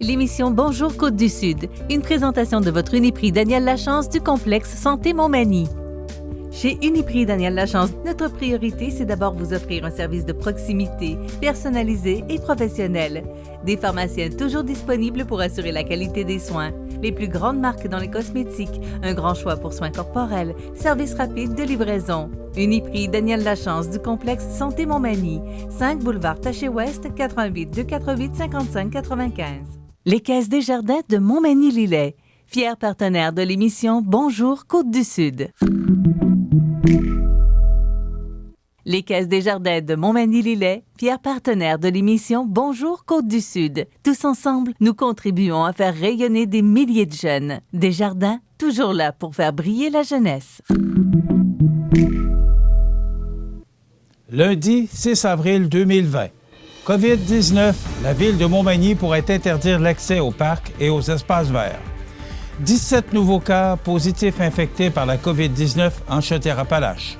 L'émission Bonjour Côte-du-Sud, une présentation de votre Uniprix Daniel Lachance du complexe Santé Montmagny. Chez Uniprix Daniel Lachance, notre priorité, c'est d'abord vous offrir un service de proximité, personnalisé et professionnel. Des pharmaciens toujours disponibles pour assurer la qualité des soins. Les plus grandes marques dans les cosmétiques, un grand choix pour soins corporels, service rapide de livraison. Uniprix Daniel Lachance du complexe Santé Montmagny, 5 boulevard Taché-Ouest, 88 248 55 95. Les Caisses Desjardins de Montmagny-Lillet, fiers partenaires de l'émission Bonjour Côte-du-Sud. Les Caisses Desjardins de Montmagny-Lillet, fiers partenaires de l'émission Bonjour Côte-du-Sud. Tous ensemble, nous contribuons à faire rayonner des milliers de jeunes. Desjardins, toujours là pour faire briller la jeunesse. Lundi 6 avril 2020. COVID-19, la ville de Montmagny pourrait interdire l'accès aux parcs et aux espaces verts. 17 nouveaux cas positifs infectés par la COVID-19 en Chaudière-Appalaches.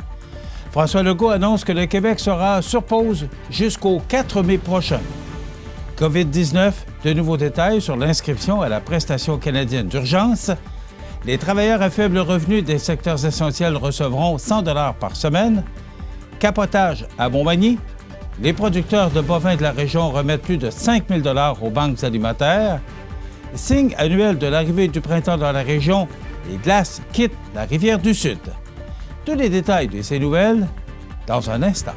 François Legault annonce que le Québec sera sur pause jusqu'au 4 mai prochain. COVID-19, de nouveaux détails sur l'inscription à la prestation canadienne d'urgence. Les travailleurs à faible revenu des secteurs essentiels recevront 100 $ par semaine. Capotage à Montmagny. Les producteurs de bovins de la région remettent plus de 5 000 $ aux banques alimentaires. Signe annuel de l'arrivée du printemps dans la région, les glaces quittent la rivière du Sud. Tous les détails de ces nouvelles dans un instant.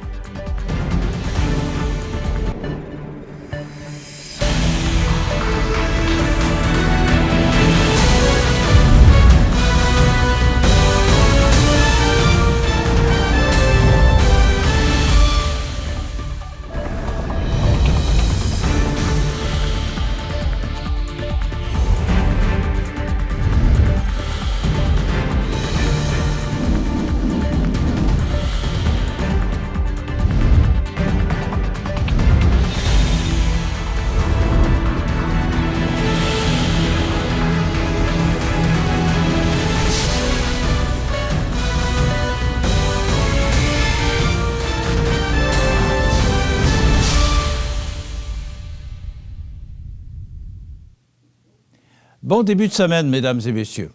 Bon début de semaine, mesdames et messieurs.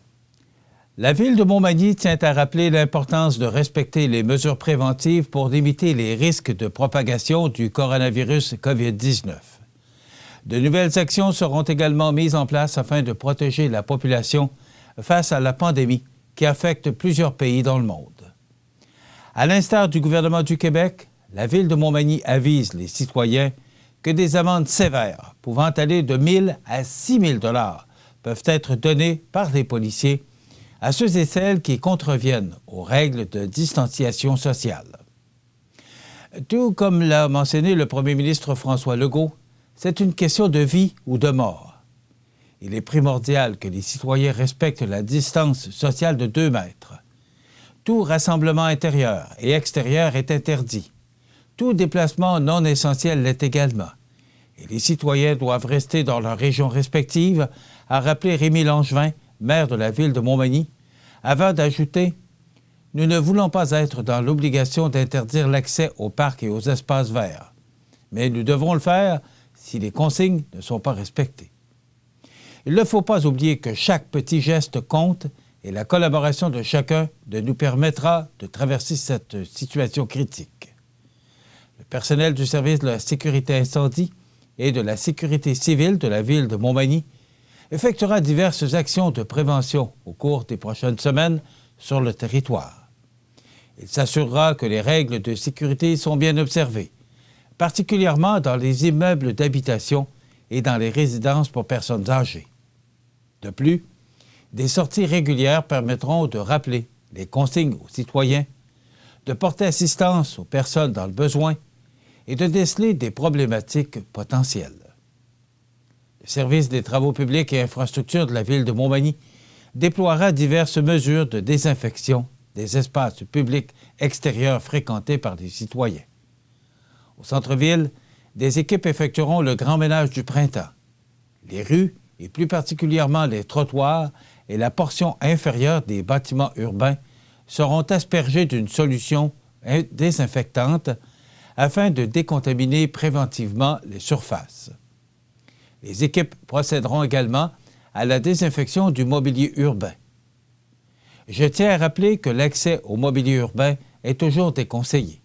La Ville de Montmagny tient à rappeler l'importance de respecter les mesures préventives pour limiter les risques de propagation du coronavirus COVID-19. De nouvelles actions seront également mises en place afin de protéger la population face à la pandémie qui affecte plusieurs pays dans le monde. À l'instar du gouvernement du Québec, la Ville de Montmagny avise les citoyens que des amendes sévères pouvant aller de 1 000 à 6 000 $ peuvent être données par les policiers à ceux et celles qui contreviennent aux règles de distanciation sociale. Tout comme l'a mentionné le premier ministre François Legault, c'est une question de vie ou de mort. Il est primordial que les citoyens respectent la distance sociale de 2 mètres. Tout rassemblement intérieur et extérieur est interdit. Tout déplacement non essentiel l'est également. Et les citoyens doivent rester dans leur région respective, a rappelé Rémi Langevin, maire de la ville de Montmagny, avant d'ajouter « Nous ne voulons pas être dans l'obligation d'interdire l'accès aux parcs et aux espaces verts, mais nous devons le faire si les consignes ne sont pas respectées. » Il ne faut pas oublier que chaque petit geste compte et la collaboration de chacun nous permettra de traverser cette situation critique. Le personnel du service de la sécurité incendie et de la sécurité civile de la ville de Montmagny effectuera diverses actions de prévention au cours des prochaines semaines sur le territoire. Il s'assurera que les règles de sécurité sont bien observées, particulièrement dans les immeubles d'habitation et dans les résidences pour personnes âgées. De plus, des sorties régulières permettront de rappeler les consignes aux citoyens, de porter assistance aux personnes dans le besoin et de déceler des problématiques potentielles. Le service des travaux publics et infrastructures de la ville de Montmagny déploiera diverses mesures de désinfection des espaces publics extérieurs fréquentés par les citoyens. Au centre-ville, des équipes effectueront le grand ménage du printemps. Les rues, et plus particulièrement les trottoirs et la portion inférieure des bâtiments urbains, seront aspergées d'une solution désinfectante afin de décontaminer préventivement les surfaces. Les équipes procéderont également à la désinfection du mobilier urbain. Je tiens à rappeler que l'accès au mobilier urbain est toujours déconseillé.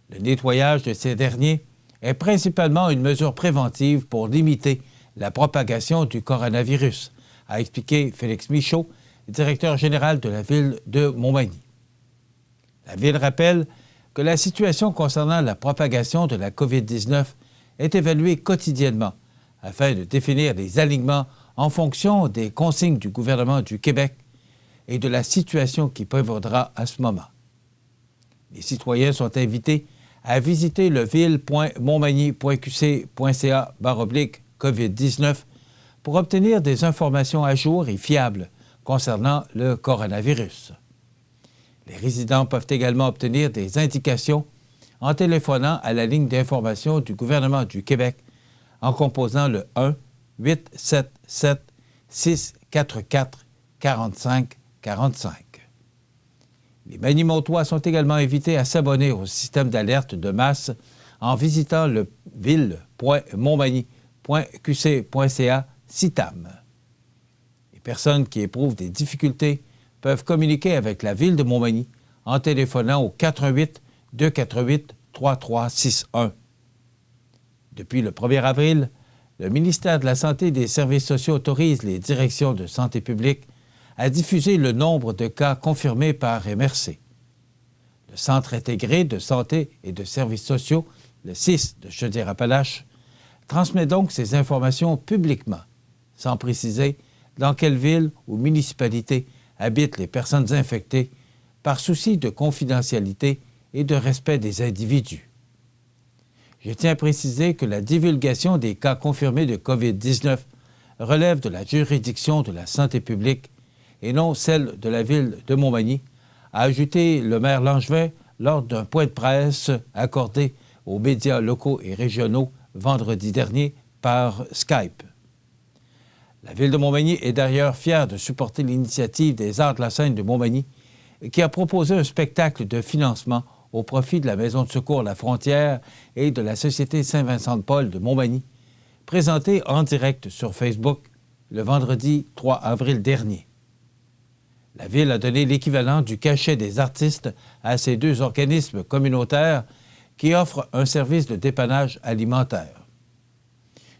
Le nettoyage de ces derniers est principalement une mesure préventive pour limiter la propagation du coronavirus, a expliqué Félix Michaud, directeur général de la Ville de Montmagny. La Ville rappelle que la situation concernant la propagation de la COVID-19 est évaluée quotidiennement afin de définir les alignements en fonction des consignes du gouvernement du Québec et de la situation qui prévaudra à ce moment. Les citoyens sont invités à visiter le ville.montmagny.qc.ca/COVID-19 pour obtenir des informations à jour et fiables concernant le coronavirus. Les résidents peuvent également obtenir des indications en téléphonant à la ligne d'information du gouvernement du Québec en composant le 1-877-644-4545. Les Magny-Montois sont également invités à s'abonner au système d'alerte de masse en visitant le ville.montmagny.qc.ca/CITAM. Les personnes qui éprouvent des difficultés peuvent communiquer avec la Ville de Montmagny en téléphonant au 418-248-3361. Depuis le 1er avril, le ministère de la Santé et des Services sociaux autorise les directions de santé publique à diffuser le nombre de cas confirmés par MRC. Le Centre intégré de santé et de services sociaux, le CIS de Chaudière-Appalaches, transmet donc ces informations publiquement, sans préciser dans quelle ville ou municipalité habitent les personnes infectées, par souci de confidentialité et de respect des individus. Je tiens à préciser que la divulgation des cas confirmés de COVID-19 relève de la juridiction de la santé publique et non celle de la Ville de Montmagny, a ajouté le maire Langevin lors d'un point de presse accordé aux médias locaux et régionaux vendredi dernier par Skype. La Ville de Montmagny est d'ailleurs fière de supporter l'initiative des Arts de la Scène de Montmagny qui a proposé un spectacle de financement au profit de la Maison de secours La Frontière et de la Société Saint-Vincent-de-Paul de Montmagny, présenté en direct sur Facebook le vendredi 3 avril dernier. La Ville a donné l'équivalent du cachet des artistes à ces deux organismes communautaires qui offrent un service de dépannage alimentaire.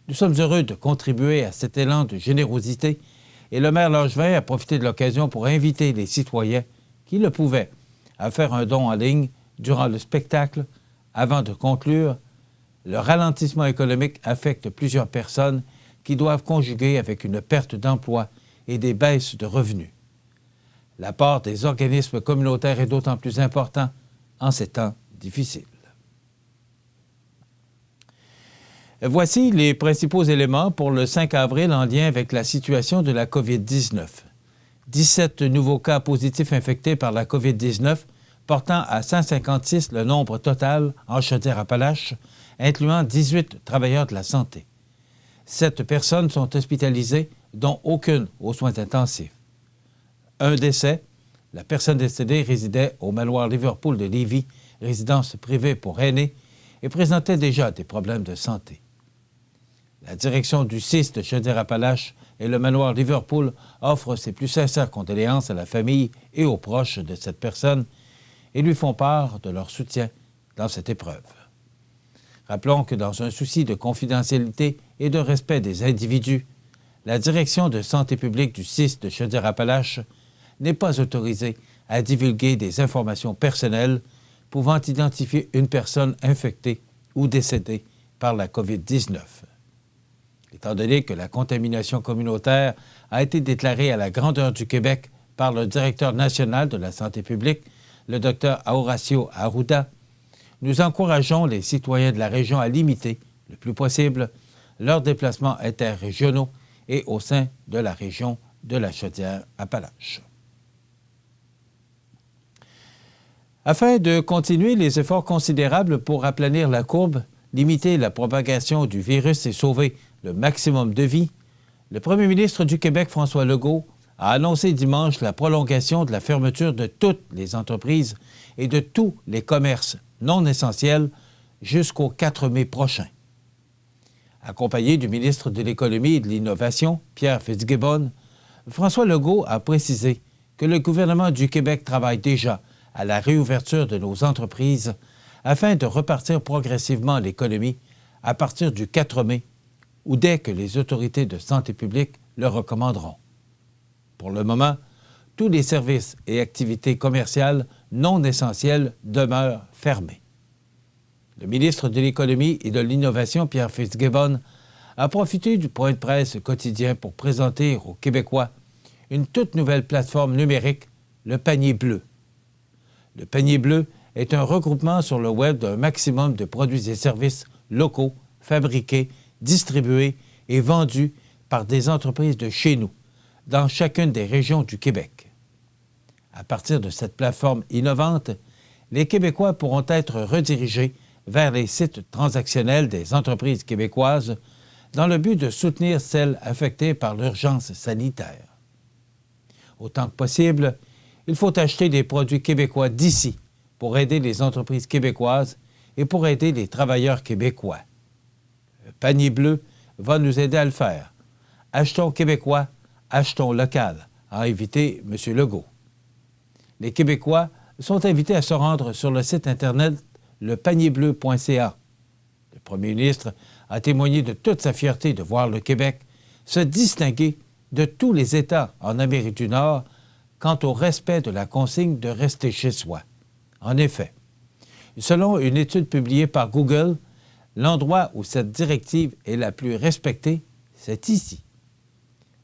Nous sommes heureux de contribuer à cet élan de générosité et le maire Langevin a profité de l'occasion pour inviter les citoyens qui le pouvaient à faire un don en ligne durant le spectacle. Avant de conclure, le ralentissement économique affecte plusieurs personnes qui doivent conjuguer avec une perte d'emploi et des baisses de revenus. L'apport des organismes communautaires est d'autant plus important en ces temps difficiles. Voici les principaux éléments pour le 5 avril en lien avec la situation de la COVID-19. 17 nouveaux cas positifs infectés par la COVID-19, portant à 156 le nombre total en Chaudière-Appalaches, incluant 18 travailleurs de la santé. 7 personnes sont hospitalisées, dont aucune aux soins intensifs. Un décès, la personne décédée résidait au manoir Liverpool de Lévis, résidence privée pour aînés, et présentait déjà des problèmes de santé. La direction du CIS de Chaudière-Appalaches et le manoir Liverpool offrent ses plus sincères condoléances à la famille et aux proches de cette personne et lui font part de leur soutien dans cette épreuve. Rappelons que dans un souci de confidentialité et de respect des individus, la direction de santé publique du CIS de Chaudière-Appalaches n'est pas autorisée à divulguer des informations personnelles pouvant identifier une personne infectée ou décédée par la COVID-19. Étant donné que la contamination communautaire a été déclarée à la grandeur du Québec par le directeur national de la santé publique, le Dr Horacio Arruda, nous encourageons les citoyens de la région à limiter, le plus possible, leurs déplacements interrégionaux et au sein de la région de la Chaudière-Appalaches. Afin de continuer les efforts considérables pour aplanir la courbe, limiter la propagation du virus et sauver le maximum de vies, le premier ministre du Québec, François Legault, a annoncé dimanche la prolongation de la fermeture de toutes les entreprises et de tous les commerces non essentiels jusqu'au 4 mai prochain. Accompagné du ministre de l'Économie et de l'Innovation, Pierre Fitzgibbon, François Legault a précisé que le gouvernement du Québec travaille déjà à la réouverture de nos entreprises afin de repartir progressivement l'économie à partir du 4 mai ou dès que les autorités de santé publique le recommanderont. Pour le moment, tous les services et activités commerciales non essentielles demeurent fermés. Le ministre de l'Économie et de l'Innovation, Pierre Fitzgibbon, a profité du point de presse quotidien pour présenter aux Québécois une toute nouvelle plateforme numérique, le Panier bleu. Le Panier bleu est un regroupement sur le web d'un maximum de produits et services locaux, fabriqués, distribués et vendus par des entreprises de chez nous, dans chacune des régions du Québec. À partir de cette plateforme innovante, les Québécois pourront être redirigés vers les sites transactionnels des entreprises québécoises dans le but de soutenir celles affectées par l'urgence sanitaire. Autant que possible, il faut acheter des produits québécois d'ici pour aider les entreprises québécoises et pour aider les travailleurs québécois. Le Panier bleu va nous aider à le faire. Achetons québécois, achetons local, a invité M. Legault. Les Québécois sont invités à se rendre sur le site Internet lepanierbleu.ca. Le premier ministre a témoigné de toute sa fierté de voir le Québec se distinguer de tous les États en Amérique du Nord quant au respect de la consigne de rester chez soi. En effet, selon une étude publiée par Google, l'endroit où cette directive est la plus respectée, c'est ici.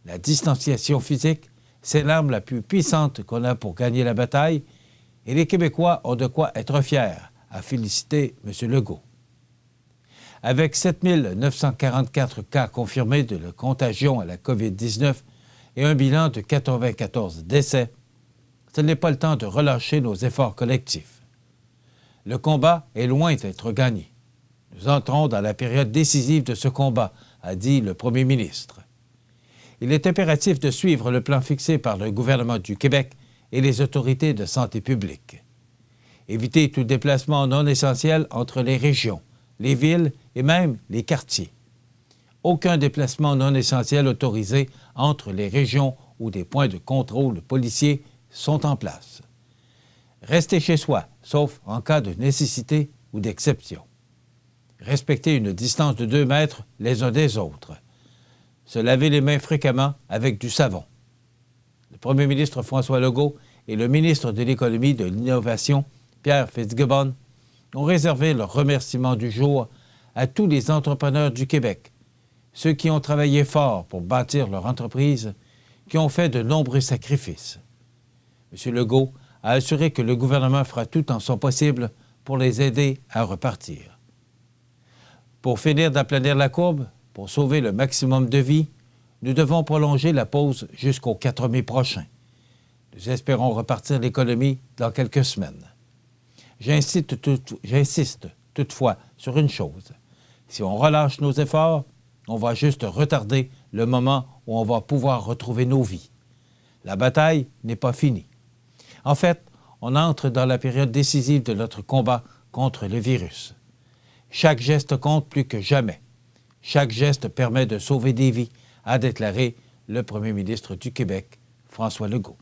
La distanciation physique, c'est l'arme la plus puissante qu'on a pour gagner la bataille, et les Québécois ont de quoi être fiers, a félicité M. Legault. Avec 7 944 cas confirmés de la contagion à la COVID-19 et un bilan de 94 décès, ce n'est pas le temps de relâcher nos efforts collectifs. Le combat est loin d'être gagné. Nous entrons dans la période décisive de ce combat, a dit le premier ministre. Il est impératif de suivre le plan fixé par le gouvernement du Québec et les autorités de santé publique. Éviter tout déplacement non essentiel entre les régions, les villes et même les quartiers. Aucun déplacement non essentiel autorisé entre les régions où des points de contrôle policiers sont en place. Rester chez soi, sauf en cas de nécessité ou d'exception. Respecter une distance de 2 mètres les uns des autres. Se laver les mains fréquemment avec du savon. Le premier ministre François Legault et le ministre de l'Économie et de l'Innovation, Pierre Fitzgibbon, ont réservé leur remerciement du jour à tous les entrepreneurs du Québec, ceux qui ont travaillé fort pour bâtir leur entreprise, qui ont fait de nombreux sacrifices. M. Legault a assuré que le gouvernement fera tout en son possible pour les aider à repartir. Pour finir d'aplanir la courbe, pour sauver le maximum de vies, nous devons prolonger la pause jusqu'au 4 mai prochain. Nous espérons repartir l'économie dans quelques semaines. J'insiste toutefois sur une chose. Si on relâche nos efforts, on va juste retarder le moment où on va pouvoir retrouver nos vies. La bataille n'est pas finie. En fait, on entre dans la période décisive de notre combat contre le virus. Chaque geste compte plus que jamais. Chaque geste permet de sauver des vies, a déclaré le premier ministre du Québec, François Legault.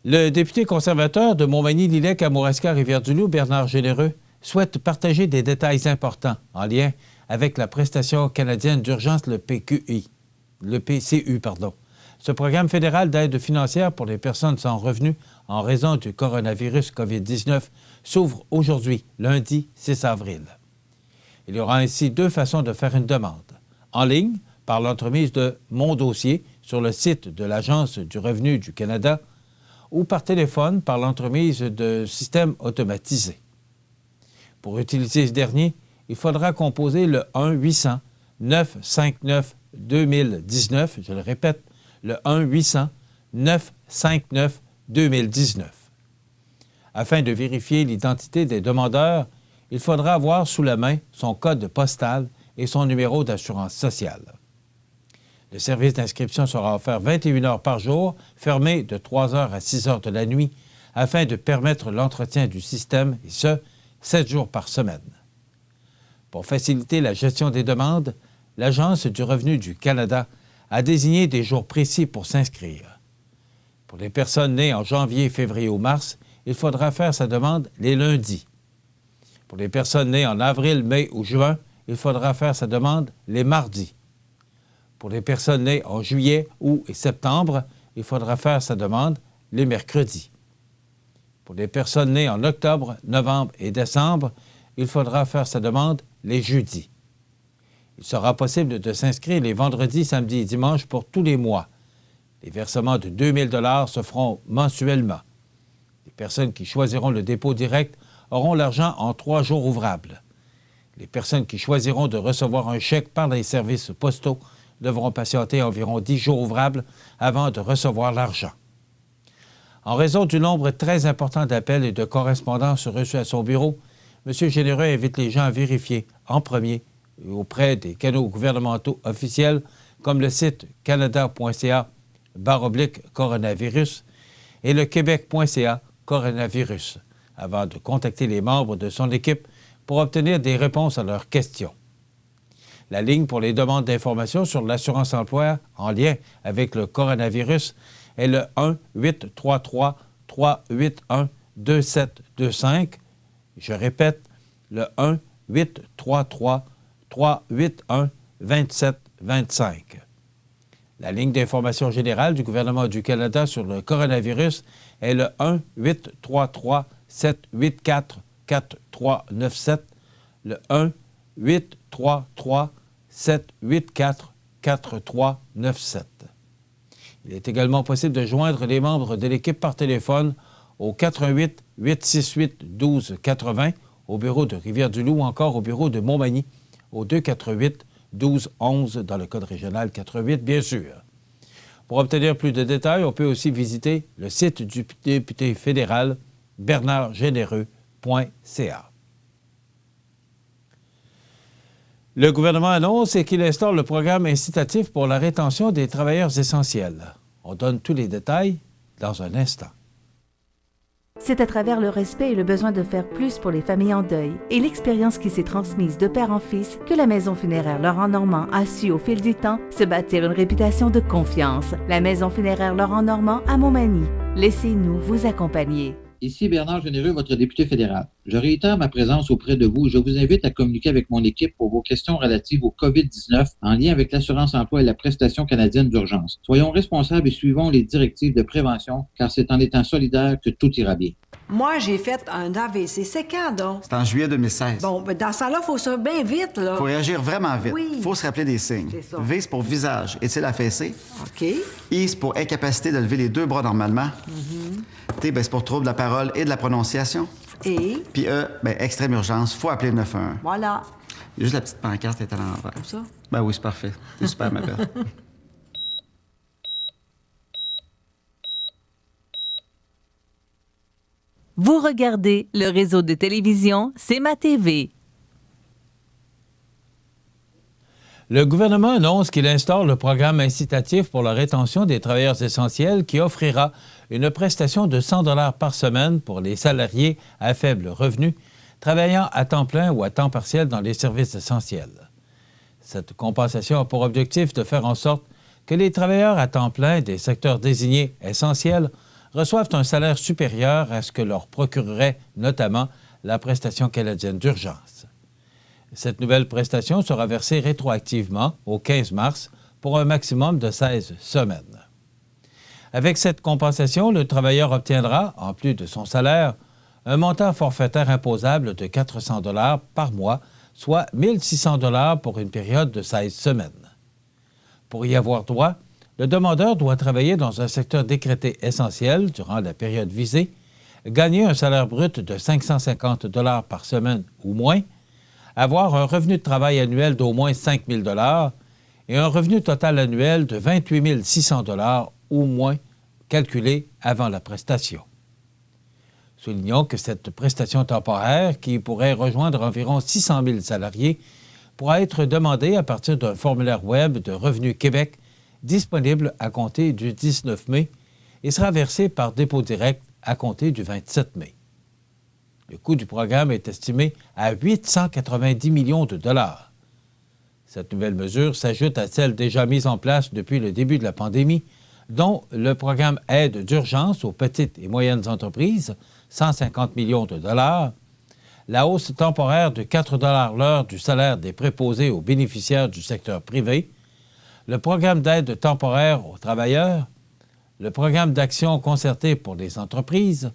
Le député conservateur de Montmagny-Lillec-Kamouraska-Rivière-du-Loup, Bernard Généreux, souhaite partager des détails importants en lien avec la prestation canadienne d'urgence, le PCU. Ce programme fédéral d'aide financière pour les personnes sans revenus en raison du coronavirus COVID-19 s'ouvre aujourd'hui, lundi 6 avril. Il y aura ainsi 2 façons de faire une demande. En ligne, par l'entremise de Mon dossier sur le site de l'Agence du revenu du Canada, ou par téléphone par l'entremise de systèmes automatisés. Pour utiliser ce dernier, il faudra composer le 1-800-959-2019, je le répète, le 1-800-959-2019. Afin de vérifier l'identité des demandeurs, il faudra avoir sous la main son code postal et son numéro d'assurance sociale. Le service d'inscription sera offert 21 heures par jour, fermé de 3 heures à 6 heures de la nuit, afin de permettre l'entretien du système, et ce, 7 jours par semaine. Pour faciliter la gestion des demandes, l'Agence du revenu du Canada a désigné des jours précis pour s'inscrire. Pour les personnes nées en janvier, février ou mars, il faudra faire sa demande les lundis. Pour les personnes nées en avril, mai ou juin, il faudra faire sa demande les mardis. Pour les personnes nées en juillet, août et septembre, il faudra faire sa demande les mercredis. Pour les personnes nées en octobre, novembre et décembre, il faudra faire sa demande les jeudis. Il sera possible de s'inscrire les vendredis, samedis et dimanches pour tous les mois. Les versements de 2 000 se feront mensuellement. Les personnes qui choisiront le dépôt direct auront l'argent en 3 jours ouvrables. Les personnes qui choisiront de recevoir un chèque par les services postaux devront patienter environ 10 jours ouvrables avant de recevoir l'argent. En raison du nombre très important d'appels et de correspondances reçus à son bureau, M. Généreux invite les gens à vérifier en premier auprès des canaux gouvernementaux officiels comme le site canada.ca/coronavirus et le québec.ca/coronavirus avant de contacter les membres de son équipe pour obtenir des réponses à leurs questions. La ligne pour les demandes d'informations sur l'assurance-emploi en lien avec le coronavirus est le 1-833-381-2725. Je répète, le 1-833-381-2725. La ligne d'information générale du gouvernement du Canada sur le coronavirus est le 1-833-784-4397, le 1-833-784-4397. Il est également possible de joindre les membres de l'équipe par téléphone au 418-868-1280 au bureau de Rivière-du-Loup ou encore au bureau de Montmagny au 248-1211 dans le code régional 88, bien sûr. Pour obtenir plus de détails, on peut aussi visiter le site du député fédéral bernardgénéreux.ca. Le gouvernement annonce qu'il instaure le programme incitatif pour la rétention des travailleurs essentiels. On donne tous les détails dans un instant. C'est à travers le respect et le besoin de faire plus pour les familles en deuil et l'expérience qui s'est transmise de père en fils que la Maison funéraire Laurent Normand a su au fil du temps se bâtir une réputation de confiance. La Maison funéraire Laurent Normand à Montmagny. Laissez-nous vous accompagner. Ici Bernard Généreux, votre député fédéral. Je réitère ma présence auprès de vous. Je vous invite à communiquer avec mon équipe pour vos questions relatives au COVID-19 en lien avec l'assurance-emploi et la prestation canadienne d'urgence. Soyons responsables et suivons les directives de prévention, car c'est en étant solidaires que tout ira bien. Moi, j'ai fait un AVC. C'est quand, donc? C'est en juillet 2016. Bon, ben dans ça là, il faut ça bien vite, là. Faut réagir vraiment vite. Oui. Faut se rappeler des signes. C'est ça. V, c'est pour visage. Est-il affaissé? OK. I, c'est pour incapacité de lever les 2 bras normalement. T, ben, c'est pour trouble de la parole et de la prononciation. Et? Puis E, ben, extrême urgence. Faut appeler le 911. Voilà. Il y a juste la petite pancarte est à l'envers. Comme ça? Ben oui, c'est parfait. C'est super, ma belle. Vous regardez le réseau de télévision C'est ma TV. Le gouvernement annonce qu'il instaure le programme incitatif pour la rétention des travailleurs essentiels qui offrira une prestation de 100 $ par semaine pour les salariés à faible revenu travaillant à temps plein ou à temps partiel dans les services essentiels. Cette compensation a pour objectif de faire en sorte que les travailleurs à temps plein des secteurs désignés essentiels reçoivent un salaire supérieur à ce que leur procurerait notamment la prestation canadienne d'urgence. Cette nouvelle prestation sera versée rétroactivement au 15 mars pour un maximum de 16 semaines. Avec cette compensation, le travailleur obtiendra, en plus de son salaire, un montant forfaitaire imposable de 400 $ par mois, soit 1 600 $ pour une période de 16 semaines. Pour y avoir droit, le demandeur doit travailler dans un secteur décrété essentiel durant la période visée, gagner un salaire brut de 550 $ par semaine ou moins, avoir un revenu de travail annuel d'au moins 5 000 $ et un revenu total annuel de 28 600 $ ou moins calculé avant la prestation. Soulignons que cette prestation temporaire, qui pourrait rejoindre environ 600 000 salariés, pourra être demandée à partir d'un formulaire web de Revenu Québec disponible à compter du 19 mai et sera versée par dépôt direct à compter du 27 mai. Le coût du programme est estimé à 890 millions de dollars. Cette nouvelle mesure s'ajoute à celle déjà mise en place depuis le début de la pandémie, dont le programme Aide d'urgence aux petites et moyennes entreprises, 150 millions de dollars, la hausse temporaire de 4 $ l'heure du salaire des préposés aux bénéficiaires du secteur privé, le programme d'aide temporaire aux travailleurs, le programme d'action concertée pour les entreprises,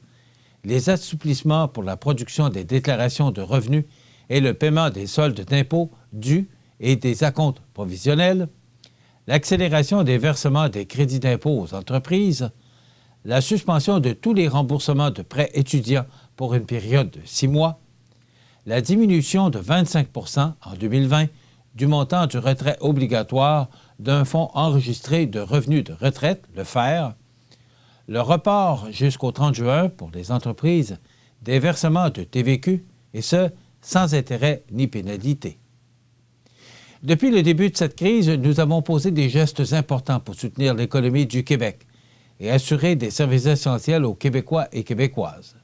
les assouplissements pour la production des déclarations de revenus et le paiement des soldes d'impôts dus et des acomptes provisionnels, l'accélération des versements des crédits d'impôt aux entreprises, la suspension de tous les remboursements de prêts étudiants pour une période de 6 mois, la diminution de 25 % en 2020 du montant du retrait obligatoire d'un fonds enregistré de revenus de retraite, le FER, le report jusqu'au 30 juin pour les entreprises des versements de TVQ, et ce, sans intérêt ni pénalité. Depuis le début de cette crise, nous avons posé des gestes importants pour soutenir l'économie du Québec et assurer des services essentiels aux Québécois et Québécoises.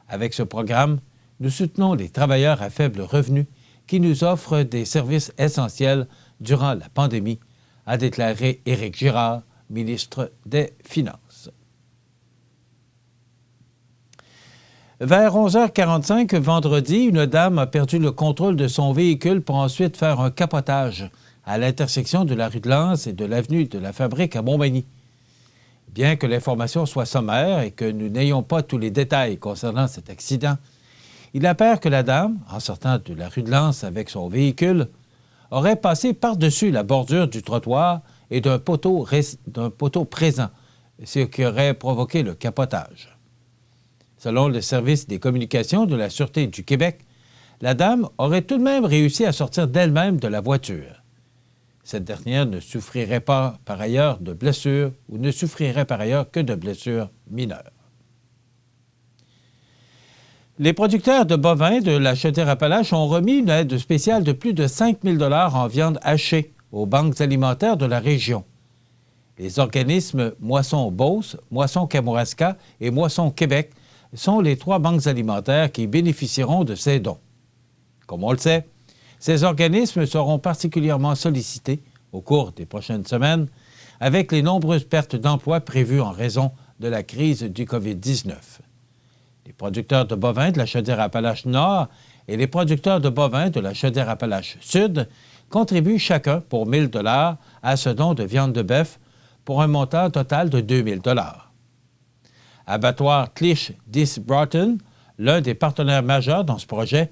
Avec ce programme, nous soutenons les travailleurs à faible revenu qui nous offrent des services essentiels durant la pandémie, a déclaré Éric Girard, ministre des Finances. Vers 11h45 vendredi, une dame a perdu le contrôle de son véhicule pour ensuite faire un capotage à l'intersection de la rue de Lens et de l'avenue de la Fabrique à Montmagny. Bien que l'information soit sommaire et que nous n'ayons pas tous les détails concernant cet accident, il apparaît que la dame, en sortant de la rue de Lens avec son véhicule, aurait passé par-dessus la bordure du trottoir et d'un poteau présent, ce qui aurait provoqué le capotage. Selon le service des communications de la Sûreté du Québec, la dame aurait tout de même réussi à sortir d'elle-même de la voiture. Cette dernière ne souffrirait pas par ailleurs de blessures ou ne souffrirait par ailleurs que de blessures mineures. Les producteurs de bovins de la Chaudière-Appalaches ont remis une aide spéciale de plus de 5 000 $ en viande hachée aux banques alimentaires de la région. Les organismes Moisson Beauce, Moisson Kamouraska et Moisson Québec sont les 3 banques alimentaires qui bénéficieront de ces dons. Comme on le sait, ces organismes seront particulièrement sollicités au cours des prochaines semaines avec les nombreuses pertes d'emplois prévues en raison de la crise du COVID-19. Les producteurs de bovins de la Chaudière-Appalaches Nord et les producteurs de bovins de la Chaudière-Appalaches Sud contribuent chacun pour 1 000 $ à ce don de viande de bœuf pour un montant total de 2 000 $. Abattoir Clich-Dis-Broughton, l'un des partenaires majeurs dans ce projet,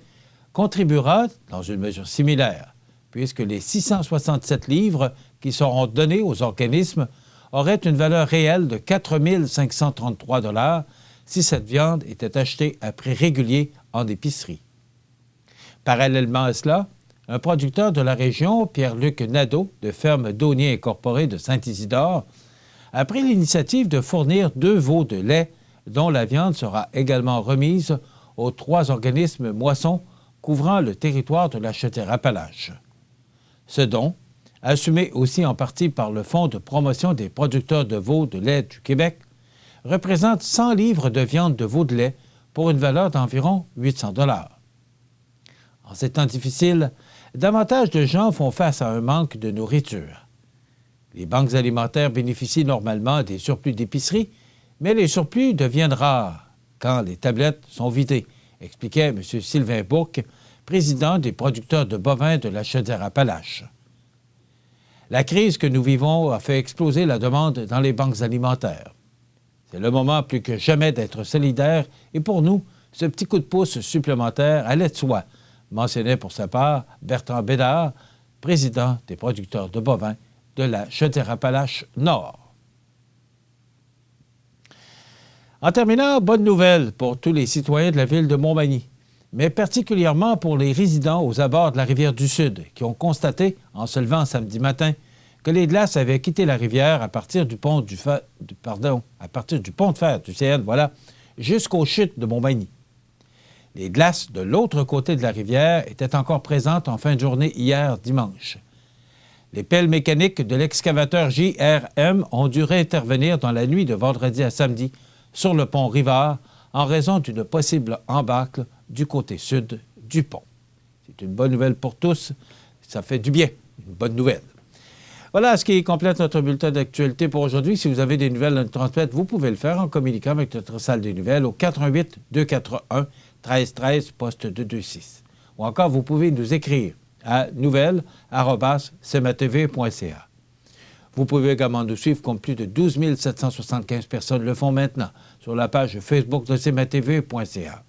contribuera dans une mesure similaire, puisque les 667 livres qui seront donnés aux organismes auraient une valeur réelle de 4 533 $ si cette viande était achetée à prix régulier en épicerie. Parallèlement à cela, un producteur de la région, Pierre-Luc Nadeau, de Ferme Daunier Incorporée de Saint-Isidore, a pris l'initiative de fournir 2 veaux de lait dont la viande sera également remise aux 3 organismes moissons couvrant le territoire de la Chaudière-Appalaches. Ce don, assumé aussi en partie par le Fonds de promotion des producteurs de veaux de lait du Québec, représente 100 livres de viande de veau de lait pour une valeur d'environ 800 $. En ces temps difficiles, davantage de gens font face à un manque de nourriture. Les banques alimentaires bénéficient normalement des surplus d'épicerie, mais les surplus deviennent rares quand les tablettes sont vidées, expliquait M. Sylvain Bourque, président des producteurs de bovins de la Chaudière-Appalaches. La crise que nous vivons a fait exploser la demande dans les banques alimentaires. C'est le moment plus que jamais d'être solidaire et pour nous, ce petit coup de pouce supplémentaire allait de soi, mentionnait pour sa part Bertrand Bédard, président des producteurs de bovins de la Chaudière-Appalaches Nord. En terminant, bonne nouvelle pour tous les citoyens de la ville de Montmagny, mais particulièrement pour les résidents aux abords de la rivière du Sud qui ont constaté, en se levant samedi matin, que les glaces avaient quitté la rivière à partir du pont de fer du CN, jusqu'aux chutes de Montmagny. Les glaces de l'autre côté de la rivière étaient encore présentes en fin de journée hier dimanche. Les pelles mécaniques de l'excavateur JRM ont dû réintervenir dans la nuit de vendredi à samedi sur le pont Rivard en raison d'une possible embâcle du côté sud du pont. C'est une bonne nouvelle pour tous. Ça fait du bien, une bonne nouvelle. Voilà ce qui complète notre bulletin d'actualité pour aujourd'hui. Si vous avez des nouvelles à nous transmettre, vous pouvez le faire en communiquant avec notre salle des nouvelles au 418-241-1313, poste 226. Ou encore, vous pouvez nous écrire à nouvelles@cmatv.ca. Vous pouvez également nous suivre comme plus de 12 775 personnes le font maintenant sur la page Facebook de cmatv.ca.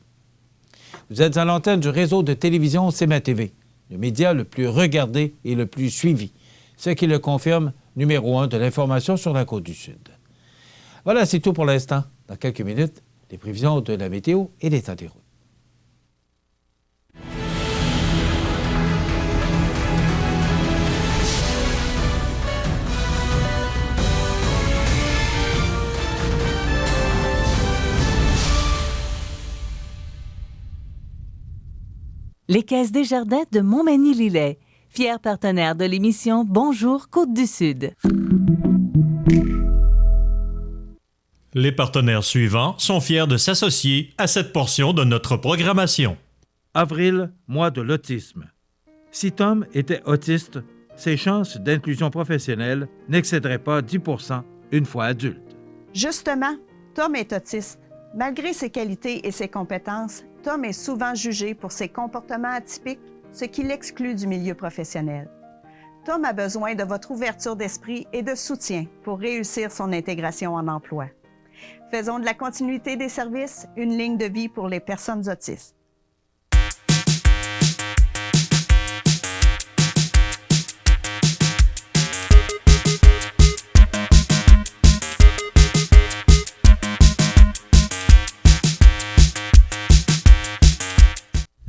Vous êtes à l'antenne du réseau de télévision CMA-TV, le média le plus regardé et le plus suivi, ce qui le confirme numéro 1 de l'information sur la Côte-du-Sud. Voilà, c'est tout pour l'instant. Dans quelques minutes, les prévisions de la météo et l'état des routes. Les Caisses des Jardins de Montmagny-Lillet, fier partenaire de l'émission Bonjour Côte-du-Sud. Les partenaires suivants sont fiers de s'associer à cette portion de notre programmation. Avril, mois de l'autisme. Si Tom était autiste, ses chances d'inclusion professionnelle n'excéderaient pas 10 % une fois adulte. Justement, Tom est autiste. Malgré ses qualités et ses compétences, Tom est souvent jugé pour ses comportements atypiques, ce qui l'exclut du milieu professionnel. Tom a besoin de votre ouverture d'esprit et de soutien pour réussir son intégration en emploi. Faisons de la continuité des services une ligne de vie pour les personnes autistes.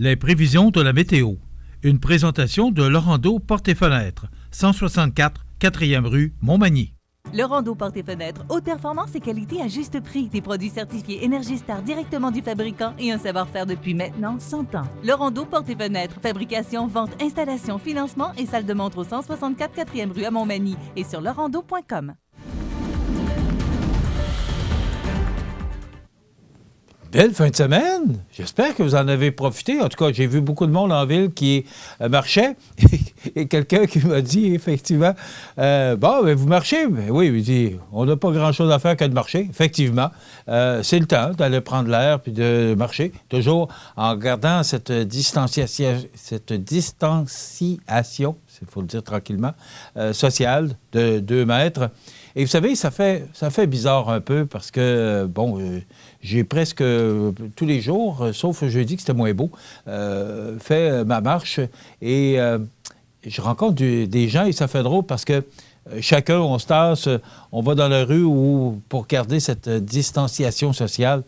Les prévisions de la météo. Une présentation de Laurando Portes et Fenêtres, 164 4e rue Montmagny. Laurando Portes et Fenêtres, haute performance et qualité à juste prix. Des produits certifiés Énergie Star directement du fabricant et un savoir-faire depuis maintenant 100 ans. Laurando Portes et Fenêtres, fabrication, vente, installation, financement et salle de montre au 164 4e rue à Montmagny et sur laurando.com. Belle fin de semaine. J'espère que vous en avez profité. En tout cas, j'ai vu beaucoup de monde en ville qui marchait et quelqu'un qui m'a dit effectivement, vous marchez? Ben oui, il dit, on n'a pas grand-chose à faire que de marcher. Effectivement, c'est le temps d'aller prendre l'air puis de marcher, toujours en gardant cette distanciation, il faut le dire tranquillement, sociale de 2 mètres. Et vous savez, ça fait bizarre un peu parce que, j'ai presque tous les jours, sauf jeudi que c'était moins beau, fait ma marche et je rencontre des gens et ça fait drôle parce que chacun, on se tasse, on va dans la rue pour garder cette distanciation sociale.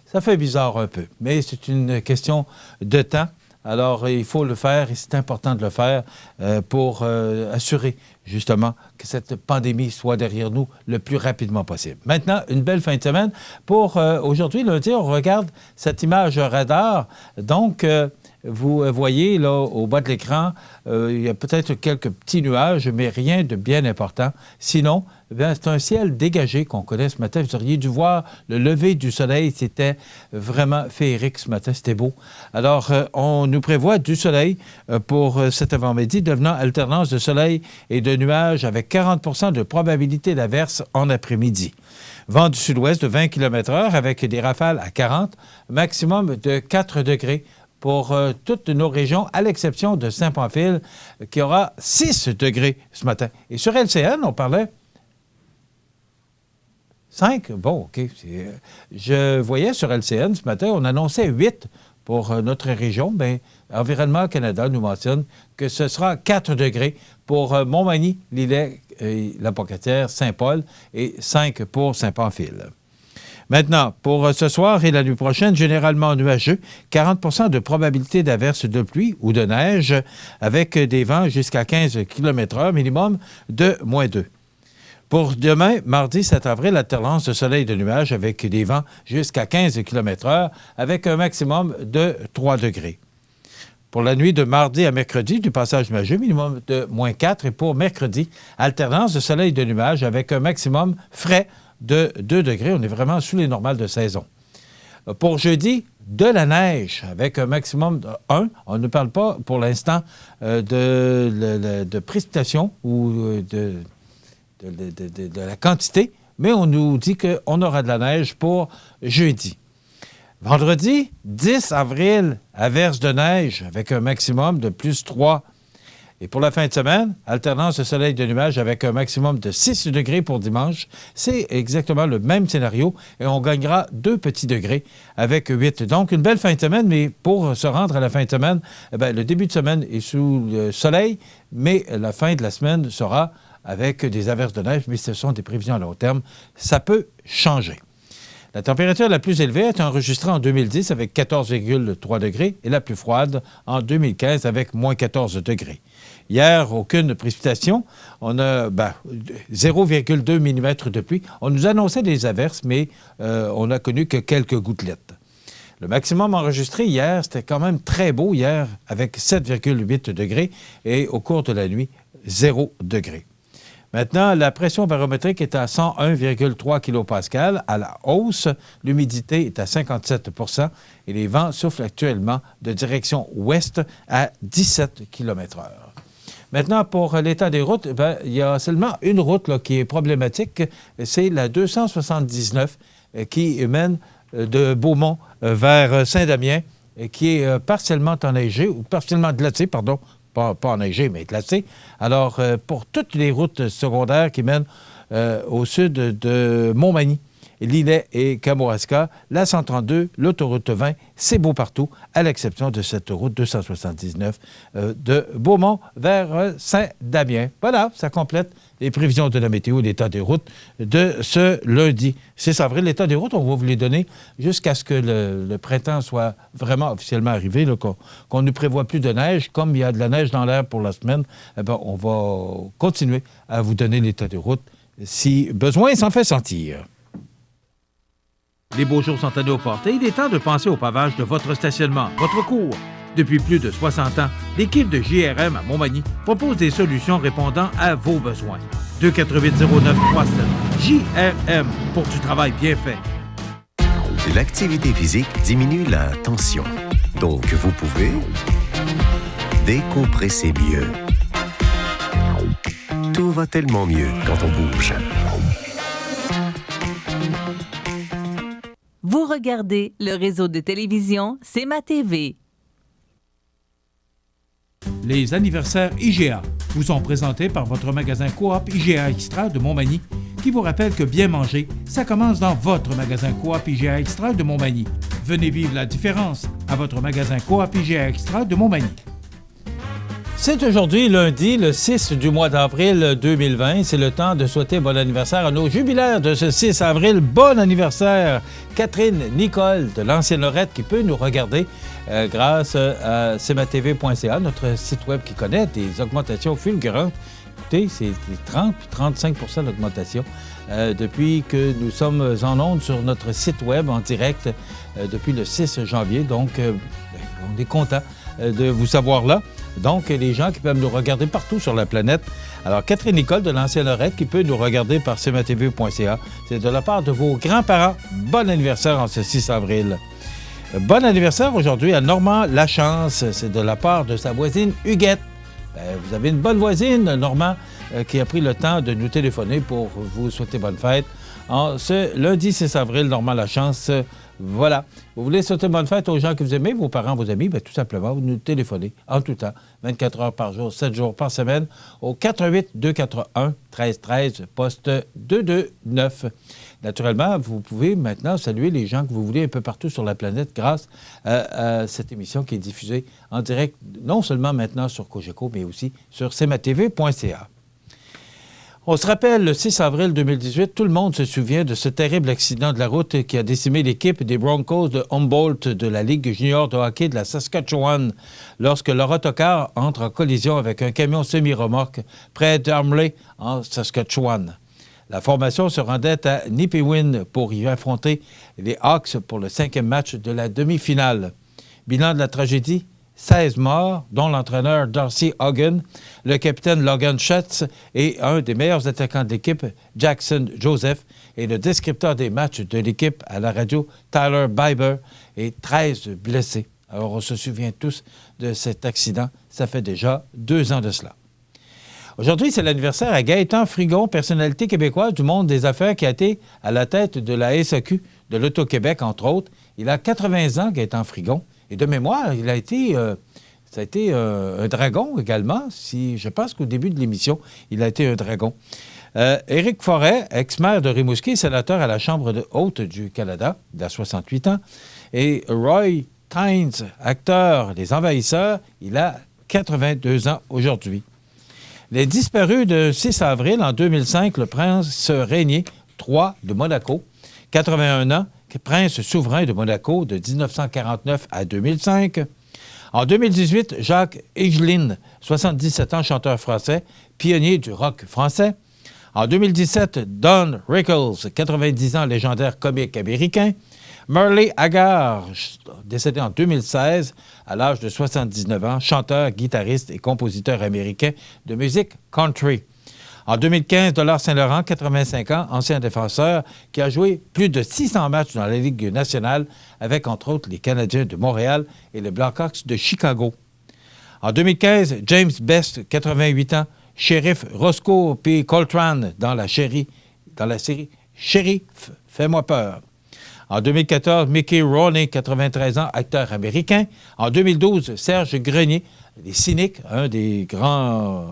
Ça fait bizarre un peu, mais c'est une question de temps. Alors, il faut le faire et c'est important de le faire pour assurer justement que cette pandémie soit derrière nous le plus rapidement possible. Maintenant, une belle fin de semaine. Pour aujourd'hui, lundi, on regarde cette image radar. Donc, vous voyez là au bas de l'écran, il y a peut-être quelques petits nuages, mais rien de bien important. Sinon, c'est un ciel dégagé qu'on connaît ce matin. Vous auriez dû voir le lever du soleil. C'était vraiment féerique ce matin. C'était beau. Alors, on nous prévoit du soleil pour cet avant-midi, devenant alternance de soleil et de nuages avec 40 % de probabilité d'averse en après-midi. Vent du sud-ouest de 20 km/h avec des rafales à 40, maximum de 4 degrés pour toutes nos régions, à l'exception de Saint-Pamphile, qui aura 6 degrés ce matin. Et sur LCN, on parlait 5? Bon, OK. Je voyais sur LCN ce matin, on annonçait 8 pour notre région. Bien, Environnement Canada nous mentionne que ce sera 4 degrés pour Montmagny, Lillet, La Pocatière, Saint-Paul et 5 pour Saint-Pamphile. Maintenant, pour ce soir et la nuit prochaine, généralement nuageux, 40 % de probabilité d'averse de pluie ou de neige avec des vents jusqu'à 15 km/h, minimum de -2. Pour demain, mardi 7 avril, alternance de soleil et de nuages avec des vents jusqu'à 15 km/h avec un maximum de 3 degrés. Pour la nuit de mardi à mercredi, du passage nuageux, minimum de -4. Et pour mercredi, alternance de soleil et de nuages avec un maximum frais de 2 degrés. On est vraiment sous les normales de saison. Pour jeudi, de la neige avec un maximum de 1. On ne parle pas pour l'instant de précipitation ou de la quantité, mais on nous dit qu'on aura de la neige pour jeudi. Vendredi, 10 avril, averse de neige avec un maximum de plus 3. Et pour la fin de semaine, alternance de soleil et de nuages avec un maximum de 6 degrés pour dimanche. C'est exactement le même scénario et on gagnera 2 petits degrés avec 8. Donc, une belle fin de semaine, mais pour se rendre à la fin de semaine, le début de semaine est sous le soleil, mais la fin de la semaine sera avec des averses de neige, mais ce sont des prévisions à long terme. Ça peut changer. La température la plus élevée est enregistrée en 2010 avec 14,3 degrés et la plus froide en 2015 avec moins 14 degrés. Hier, aucune précipitation. On a 0,2 mm de pluie. On nous annonçait des averses, mais on n'a connu que quelques gouttelettes. Le maximum enregistré hier, c'était quand même très beau hier, avec 7,8 degrés et au cours de la nuit, 0 degré. Maintenant, la pression barométrique est à 101,3 kPa à la hausse. L'humidité est à 57 % et les vents soufflent actuellement de direction ouest à 17 km/h. Maintenant, pour l'état des routes, il y a seulement une route là, qui est problématique. C'est la 279 qui mène de Beaumont vers Saint-Damien, qui est partiellement enneigée, ou partiellement glacée, pardon. Pas enneigée, mais glacée. Alors, pour toutes les routes secondaires qui mènent au sud de Montmagny, Lillet et Kamouraska, la 132, l'autoroute 20, c'est beau partout, à l'exception de cette route 279 de Beaumont vers Saint-Damien. Voilà, ça complète les prévisions de la météo et l'état des routes de ce lundi 6 avril. L'état des routes, on va vous les donner jusqu'à ce que le printemps soit vraiment officiellement arrivé, là, qu'on ne prévoit plus de neige. Comme il y a de la neige dans l'air pour la semaine, on va continuer à vous donner l'état des routes si besoin s'en fait sentir. Les beaux jours sont à nos portes et il est temps de penser au pavage de votre stationnement, votre cour. Depuis plus de 60 ans, l'équipe de JRM à Montmagny propose des solutions répondant à vos besoins. 248-0937. JRM pour du travail bien fait. L'activité physique diminue la tension. Donc, vous pouvez décompresser mieux. Tout va tellement mieux quand on bouge. Vous regardez le réseau de télévision C'est ma TV. Les anniversaires IGA vous sont présentés par votre magasin Coop IGA Extra de Montmagny, qui vous rappelle que bien manger, ça commence dans votre magasin Coop IGA Extra de Montmagny. Venez vivre la différence à votre magasin Coop IGA Extra de Montmagny. C'est aujourd'hui, lundi, le 6 du mois d'avril 2020. C'est le temps de souhaiter bon anniversaire à nos jubilaires de ce 6 avril. Bon anniversaire, Catherine Nicole de l'Ancienne Lorette, qui peut nous regarder grâce à cmatv.ca, notre site web qui connaît des augmentations fulgurantes. Écoutez, c'est 30 puis 35 % d'augmentation depuis que nous sommes en ondes sur notre site web en direct depuis le 6 janvier. Donc, on est content de vous savoir là. Donc, les gens qui peuvent nous regarder partout sur la planète. Alors, Catherine Nicole de l'Ancienne Lorette qui peut nous regarder par cmatv.ca. C'est de la part de vos grands-parents. Bon anniversaire en ce 6 avril. Bon anniversaire aujourd'hui à Normand Lachance. C'est de la part de sa voisine Huguette. Vous avez une bonne voisine, Normand, qui a pris le temps de nous téléphoner pour vous souhaiter bonne fête. En ce lundi 6 avril, Normand Lachance, voilà. Vous voulez souhaiter bonne fête aux gens que vous aimez, vos parents, vos amis, bien, tout simplement, vous nous téléphonez en tout temps, 24 heures par jour, 7 jours par semaine, au 418-241-1313, poste 229. Naturellement, vous pouvez maintenant saluer les gens que vous voulez un peu partout sur la planète grâce à cette émission qui est diffusée en direct, non seulement maintenant sur Cogeco, mais aussi sur cmatv.ca. On se rappelle, le 6 avril 2018, tout le monde se souvient de ce terrible accident de la route qui a décimé l'équipe des Broncos de Humboldt de la Ligue junior de hockey de la Saskatchewan lorsque leur autocar entre en collision avec un camion semi-remorque près d'Armley, en Saskatchewan. La formation se rendait à Nipawin pour y affronter les Hawks pour le 5e match de la demi-finale. Bilan de la tragédie, 16 morts, dont l'entraîneur Darcy Hogan, le capitaine Logan Schatz et un des meilleurs attaquants de l'équipe, Jackson Joseph, et le descripteur des matchs de l'équipe à la radio, Tyler Biber, et 13 blessés. Alors, on se souvient tous de cet accident. Ça fait déjà 2 ans de cela. Aujourd'hui, c'est l'anniversaire à Gaétan Frigon, personnalité québécoise du monde des affaires qui a été à la tête de la SAQ de l'Auto-Québec, entre autres. Il a 80 ans, Gaétan Frigon. Et de mémoire, il a été, ça a été un dragon également. Je pense qu'au début de l'émission, il a été un dragon. Éric Forêt, ex-maire de Rimouski, sénateur à la Chambre haute du Canada, il a 68 ans. Et Roy Tynes, acteur des Envahisseurs, il a 82 ans aujourd'hui. Les disparus de 6 avril en 2005, le prince Régnier III de Monaco, 81 ans, prince souverain de Monaco de 1949 à 2005. En 2018, Jacques Higelin, 77 ans, chanteur français, pionnier du rock français. En 2017, Don Rickles, 90 ans, légendaire comique américain. Merle Haggard, décédé en 2016 à l'âge de 79 ans, chanteur, guitariste et compositeur américain de musique country. En 2015, Dollard Saint-Laurent, 85 ans, ancien défenseur, qui a joué plus de 600 matchs dans la Ligue nationale avec, entre autres, les Canadiens de Montréal et les Blackhawks de Chicago. En 2015, James Best, 88 ans, shérif Roscoe P. Coltrane dans la série Shérif, fais-moi peur. En 2014, Mickey Rooney, 93 ans, acteur américain. En 2012, Serge Grenier, Les Cyniques, un des grands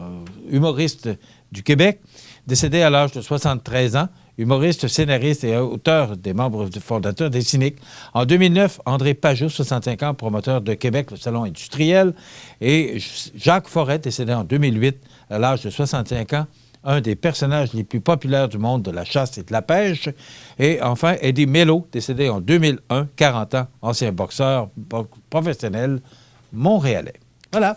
humoristes du Québec, décédé à l'âge de 73 ans, humoriste, scénariste et auteur des membres fondateurs des Cyniques. En 2009, André Pajot, 65 ans, promoteur de Québec, le Salon industriel. Et Jacques Forêt, décédé en 2008, à l'âge de 65 ans, un des personnages les plus populaires du monde de la chasse et de la pêche. Et enfin, Eddie Mello, décédé en 2001, 40 ans, ancien boxeur professionnel montréalais. Voilà,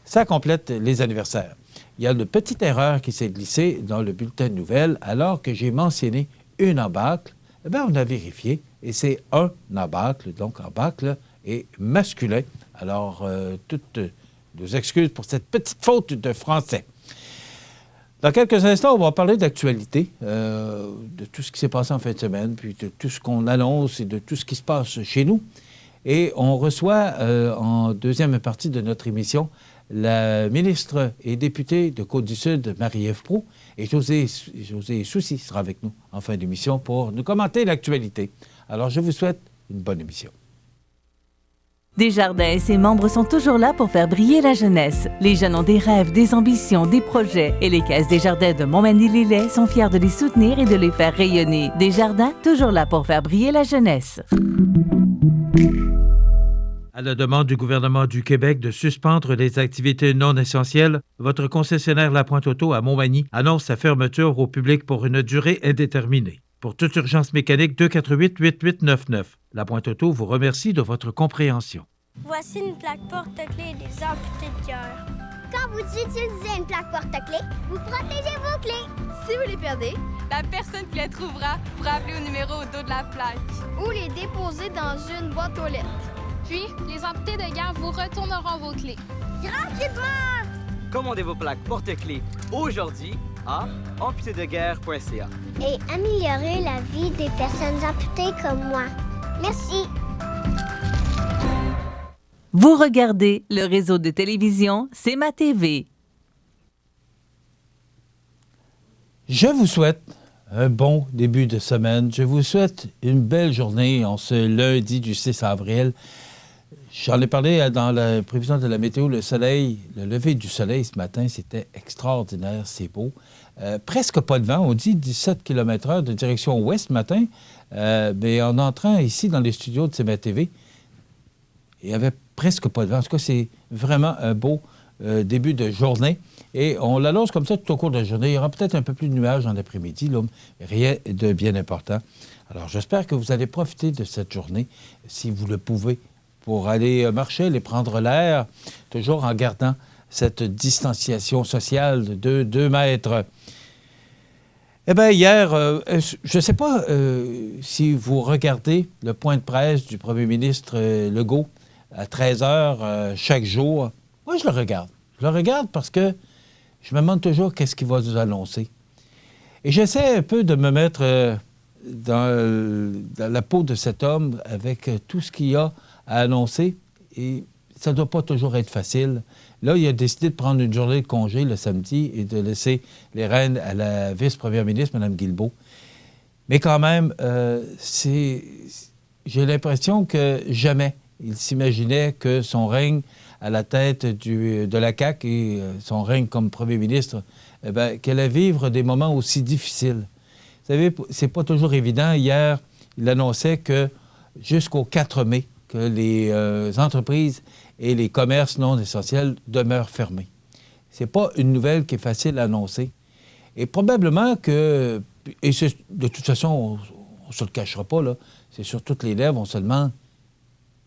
ça complète les anniversaires. Il y a une petite erreur qui s'est glissée dans le bulletin de nouvelles alors que j'ai mentionné une embâcle. Eh bien, on a vérifié et c'est un embâcle, donc embâcle est masculin. Alors, toutes nos excuses pour cette petite faute de français. Dans quelques instants, on va parler d'actualité, de tout ce qui s'est passé en fin de semaine, puis de tout ce qu'on annonce et de tout ce qui se passe chez nous. Et on reçoit, en deuxième partie de notre émission, la ministre et députée de Côte-du-Sud, Marie-Ève Proulx, et José Soucy sera avec nous en fin d'émission pour nous commenter l'actualité. Alors, je vous souhaite une bonne émission. Desjardins et ses membres sont toujours là pour faire briller la jeunesse. Les jeunes ont des rêves, des ambitions, des projets et les caisses Desjardins de Montmagny-Lillet sont fiers de les soutenir et de les faire rayonner. Desjardins, toujours là pour faire briller la jeunesse. À la demande du gouvernement du Québec de suspendre les activités non essentielles, votre concessionnaire La Pointe Auto à Montmagny annonce sa fermeture au public pour une durée indéterminée. Pour toute urgence mécanique, 248-8899. La Pointe Auto vous remercie de votre compréhension. Voici une plaque porte-clés des amputés de cœur. Quand vous utilisez une plaque porte-clés, vous protégez vos clés. Si vous les perdez, la personne qui les trouvera pourra appeler au numéro au dos de la plaque. Ou les déposer dans une boîte aux lettres. Puis, les amputés de guerre vous retourneront vos clés. Gratuitement! Commandez vos plaques porte-clés aujourd'hui à amputédeguerre.ca. Et améliorez la vie des personnes amputées comme moi. Merci. Vous regardez le réseau de télévision C'est ma TV. Je vous souhaite un bon début de semaine. Je vous souhaite une belle journée en ce lundi du 6 avril. J'en ai parlé dans la prévision de la météo, le soleil, le lever du soleil ce matin, c'était extraordinaire, c'est beau. Presque pas de vent, on dit 17 km/h de direction ouest ce matin, mais en entrant ici dans les studios de C'est ma TV, il n'y avait presque pas de vent. En tout cas, c'est vraiment un beau début de journée. Et on l'annonce comme ça tout au cours de la journée. Il y aura peut-être un peu plus de nuages en après-midi, là, mais rien de bien important. Alors, j'espère que vous allez profiter de cette journée, si vous le pouvez, pour aller marcher, aller prendre l'air, toujours en gardant cette distanciation sociale de 2 mètres. Eh bien, hier, je ne sais pas si vous regardez le point de presse du premier ministre Legault à 13 h chaque jour, moi, je le regarde. Je le regarde parce que je me demande toujours qu'est-ce qu'il va nous annoncer. Et j'essaie un peu de me mettre dans la peau de cet homme avec tout ce qu'il y a à annoncer. Et ça ne doit pas toujours être facile. Là, il a décidé de prendre une journée de congé le samedi et de laisser les rênes à la vice-première ministre, Mme Guilbeault. Mais quand même, j'ai l'impression que jamais il s'imaginait que son règne à la tête de la CAQ et son règne comme premier ministre, qu'elle allait vivre des moments aussi difficiles. Vous savez, c'est pas toujours évident. Hier, il annonçait que jusqu'au 4 mai, que les entreprises et les commerces non essentiels demeurent fermés. C'est pas une nouvelle qui est facile à annoncer. Et probablement que, et de toute façon, on ne se le cachera pas, là, c'est sur toutes les lèvres, on se demande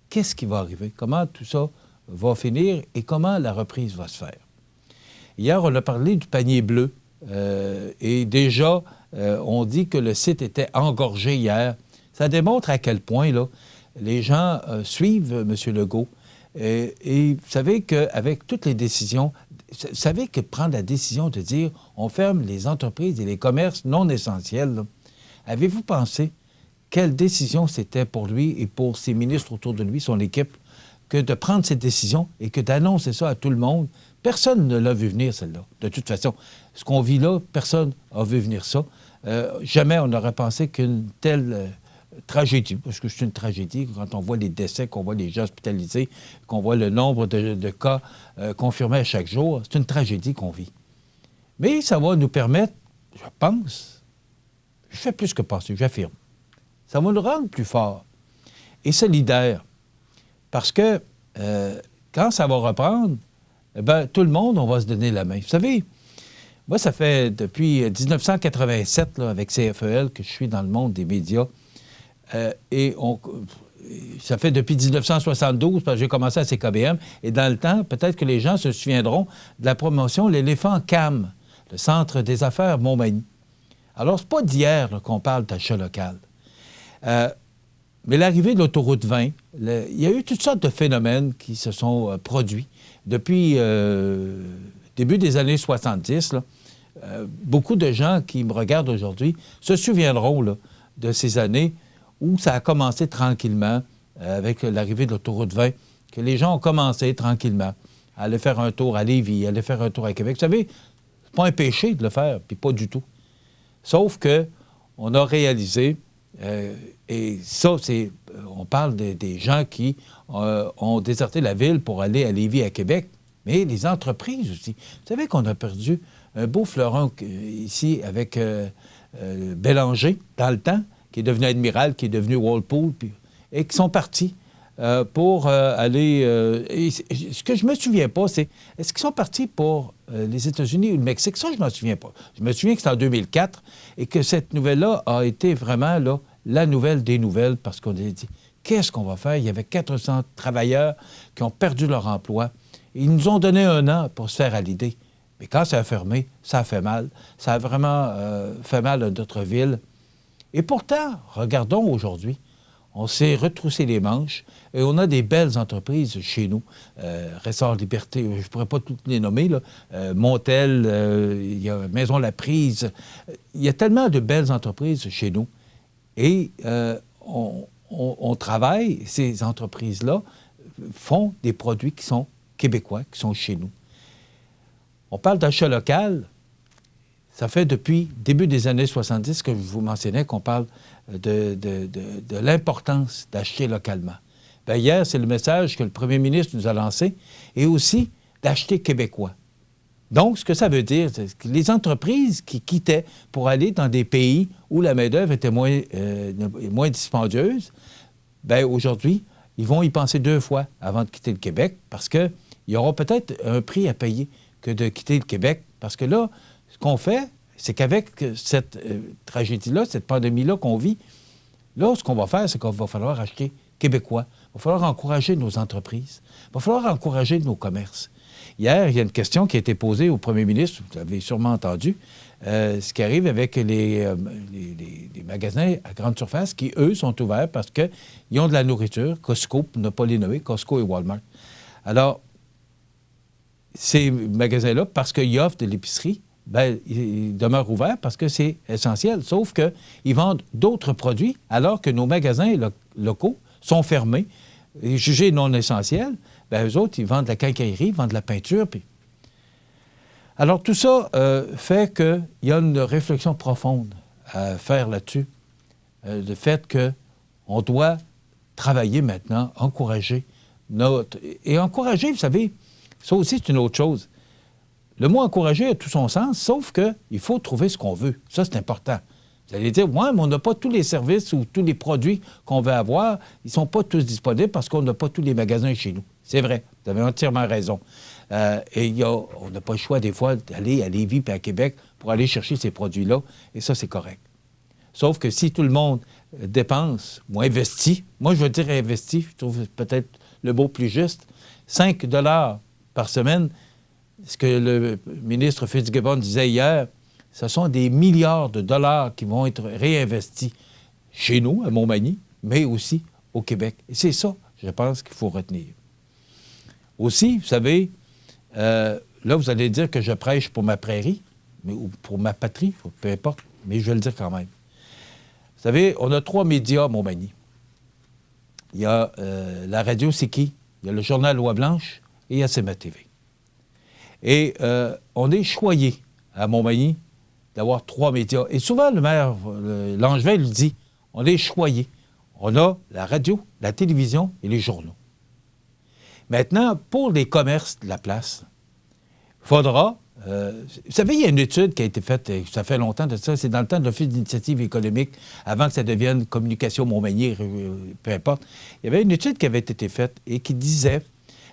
qu'est-ce qui va arriver, comment tout ça va finir et comment la reprise va se faire. Hier, on a parlé du panier bleu et déjà, on dit que le site était engorgé hier. Ça démontre à quel point là, les gens suivent M. Legault. Et vous savez qu'avec toutes les décisions, vous savez que prendre la décision de dire on ferme les entreprises et les commerces non essentiels, là, avez-vous pensé quelle décision c'était pour lui et pour ses ministres autour de lui, son équipe, que de prendre cette décision et que d'annoncer ça à tout le monde? Personne ne l'a vu venir, celle-là. De toute façon, ce qu'on vit là, personne n'a vu venir ça. Jamais on n'aurait pensé qu'une telle tragédie, parce que c'est une tragédie, quand on voit les décès, qu'on voit les gens hospitalisés, qu'on voit le nombre de cas confirmés à chaque jour, c'est une tragédie qu'on vit. Mais ça va nous permettre, je pense, je fais plus que penser, j'affirme, ça va nous rendre plus forts et solidaires. Parce que quand ça va reprendre, tout le monde, on va se donner la main. Vous savez, moi, ça fait depuis 1987, là, avec CFEL, que je suis dans le monde des médias. Ça fait depuis 1972, parce que j'ai commencé à CKBM. Et dans le temps, peut-être que les gens se souviendront de la promotion L'éléphant CAM, le Centre des affaires Montmagny. Alors, c'est pas d'hier qu'on parle d'achat local. Mais l'arrivée de l'autoroute 20, il y a eu toutes sortes de phénomènes qui se sont produits. Depuis début des années 70, là, beaucoup de gens qui me regardent aujourd'hui se souviendront là, de ces années où ça a commencé tranquillement avec l'arrivée de l'autoroute 20, que les gens ont commencé tranquillement à aller faire un tour à Lévis, à aller faire un tour à Québec. Vous savez, c'est pas un péché de le faire, puis pas du tout. Sauf qu'on a réalisé, et ça, c'est, on parle des gens qui ont déserté la ville pour aller à Lévis, à Québec, mais les entreprises aussi. Vous savez qu'on a perdu un beau fleuron ici avec Bélanger, dans le temps, qui est devenu Admiral, qui est devenu Whirlpool, et qui sont partis pour aller... ce que je me souviens pas, c'est est-ce qu'ils sont partis pour les États-Unis ou le Mexique? Ça, je ne m'en souviens pas. Je me souviens que c'est en 2004 et que cette nouvelle-là a été vraiment là, la nouvelle des nouvelles parce qu'on a dit, qu'est-ce qu'on va faire? Il y avait 400 travailleurs qui ont perdu leur emploi. Ils nous ont donné 1 an pour se faire à l'idée. Mais quand ça a fermé, ça a fait mal. Ça a vraiment fait mal à notre ville. Et pourtant, regardons aujourd'hui, on s'est retroussé les manches et on a des belles entreprises chez nous. Ressort Liberté, je ne pourrais pas toutes les nommer, là. Montel, il y a Maison La Prise. Il y a tellement de belles entreprises chez nous. Et on travaille, ces entreprises-là font des produits qui sont québécois, qui sont chez nous. On parle d'achat local. Ça fait depuis début des années 70 que je vous mentionnais qu'on parle de l'importance d'acheter localement. Bien, hier, c'est le message que le premier ministre nous a lancé, et aussi d'acheter québécois. Donc, ce que ça veut dire, c'est que les entreprises qui quittaient pour aller dans des pays où la main-d'œuvre était moins dispendieuse, bien, aujourd'hui, ils vont y penser 2 fois avant de quitter le Québec, parce qu'il y aura peut-être un prix à payer que de quitter le Québec, parce que là, ce qu'on fait, c'est qu'avec cette tragédie-là, cette pandémie-là qu'on vit, là, ce qu'on va faire, c'est qu'il va falloir acheter québécois. Il va falloir encourager nos entreprises. Il va falloir encourager nos commerces. Hier, il y a une question qui a été posée au premier ministre, vous avez sûrement entendu, ce qui arrive avec les magasins à grande surface qui, eux, sont ouverts parce qu'ils ont de la nourriture, Costco, pour ne pas les nommer, Costco et Walmart. Alors, ces magasins-là, parce qu'ils offrent de l'épicerie, bien, ils demeurent ouverts parce que c'est essentiel. Sauf qu'ils vendent d'autres produits alors que nos magasins locaux sont fermés et jugés non essentiels. Bien, eux autres, ils vendent de la quincaillerie, ils vendent de la peinture. Puis... Alors, tout ça fait qu'il y a une réflexion profonde à faire là-dessus. Le fait qu'on doit travailler maintenant, encourager notre... Et encourager, vous savez, ça aussi, c'est une autre chose. Le mot « encourager » a tout son sens, sauf qu'il faut trouver ce qu'on veut. Ça, c'est important. Vous allez dire, ouais, mais on n'a pas tous les services ou tous les produits qu'on veut avoir. Ils ne sont pas tous disponibles parce qu'on n'a pas tous les magasins chez nous. C'est vrai. Vous avez entièrement raison. Et on n'a pas le choix, des fois, d'aller à Lévis et à Québec pour aller chercher ces produits-là. Et ça, c'est correct. Sauf que si tout le monde dépense ou investit, moi, je veux dire investit, je trouve peut-être le mot plus juste, 5 $ par semaine, ce que le ministre Fitzgibbon disait hier, ce sont des milliards de dollars qui vont être réinvestis chez nous, à Montmagny, mais aussi au Québec. Et c'est ça, je pense, qu'il faut retenir. Aussi, vous savez, là, vous allez dire que je prêche pour ma prairie, ou pour ma patrie, peu importe, mais je vais le dire quand même. Vous savez, on a 3 médias à Montmagny. Il y a la radio C'est qui? Il y a le journal Loi-Blanche et il y a CMA TV. Et on est choyé à Montmagny d'avoir 3 médias. Et souvent, le maire Langevin lui dit, on est choyé. On a la radio, la télévision et les journaux. Maintenant, pour les commerces de la place, il faudra... vous savez, il y a une étude qui a été faite, ça fait longtemps de ça, c'est dans le temps de l'Office d'initiative économique, avant que ça devienne Communication Montmagny, peu importe. Il y avait une étude qui avait été faite et qui disait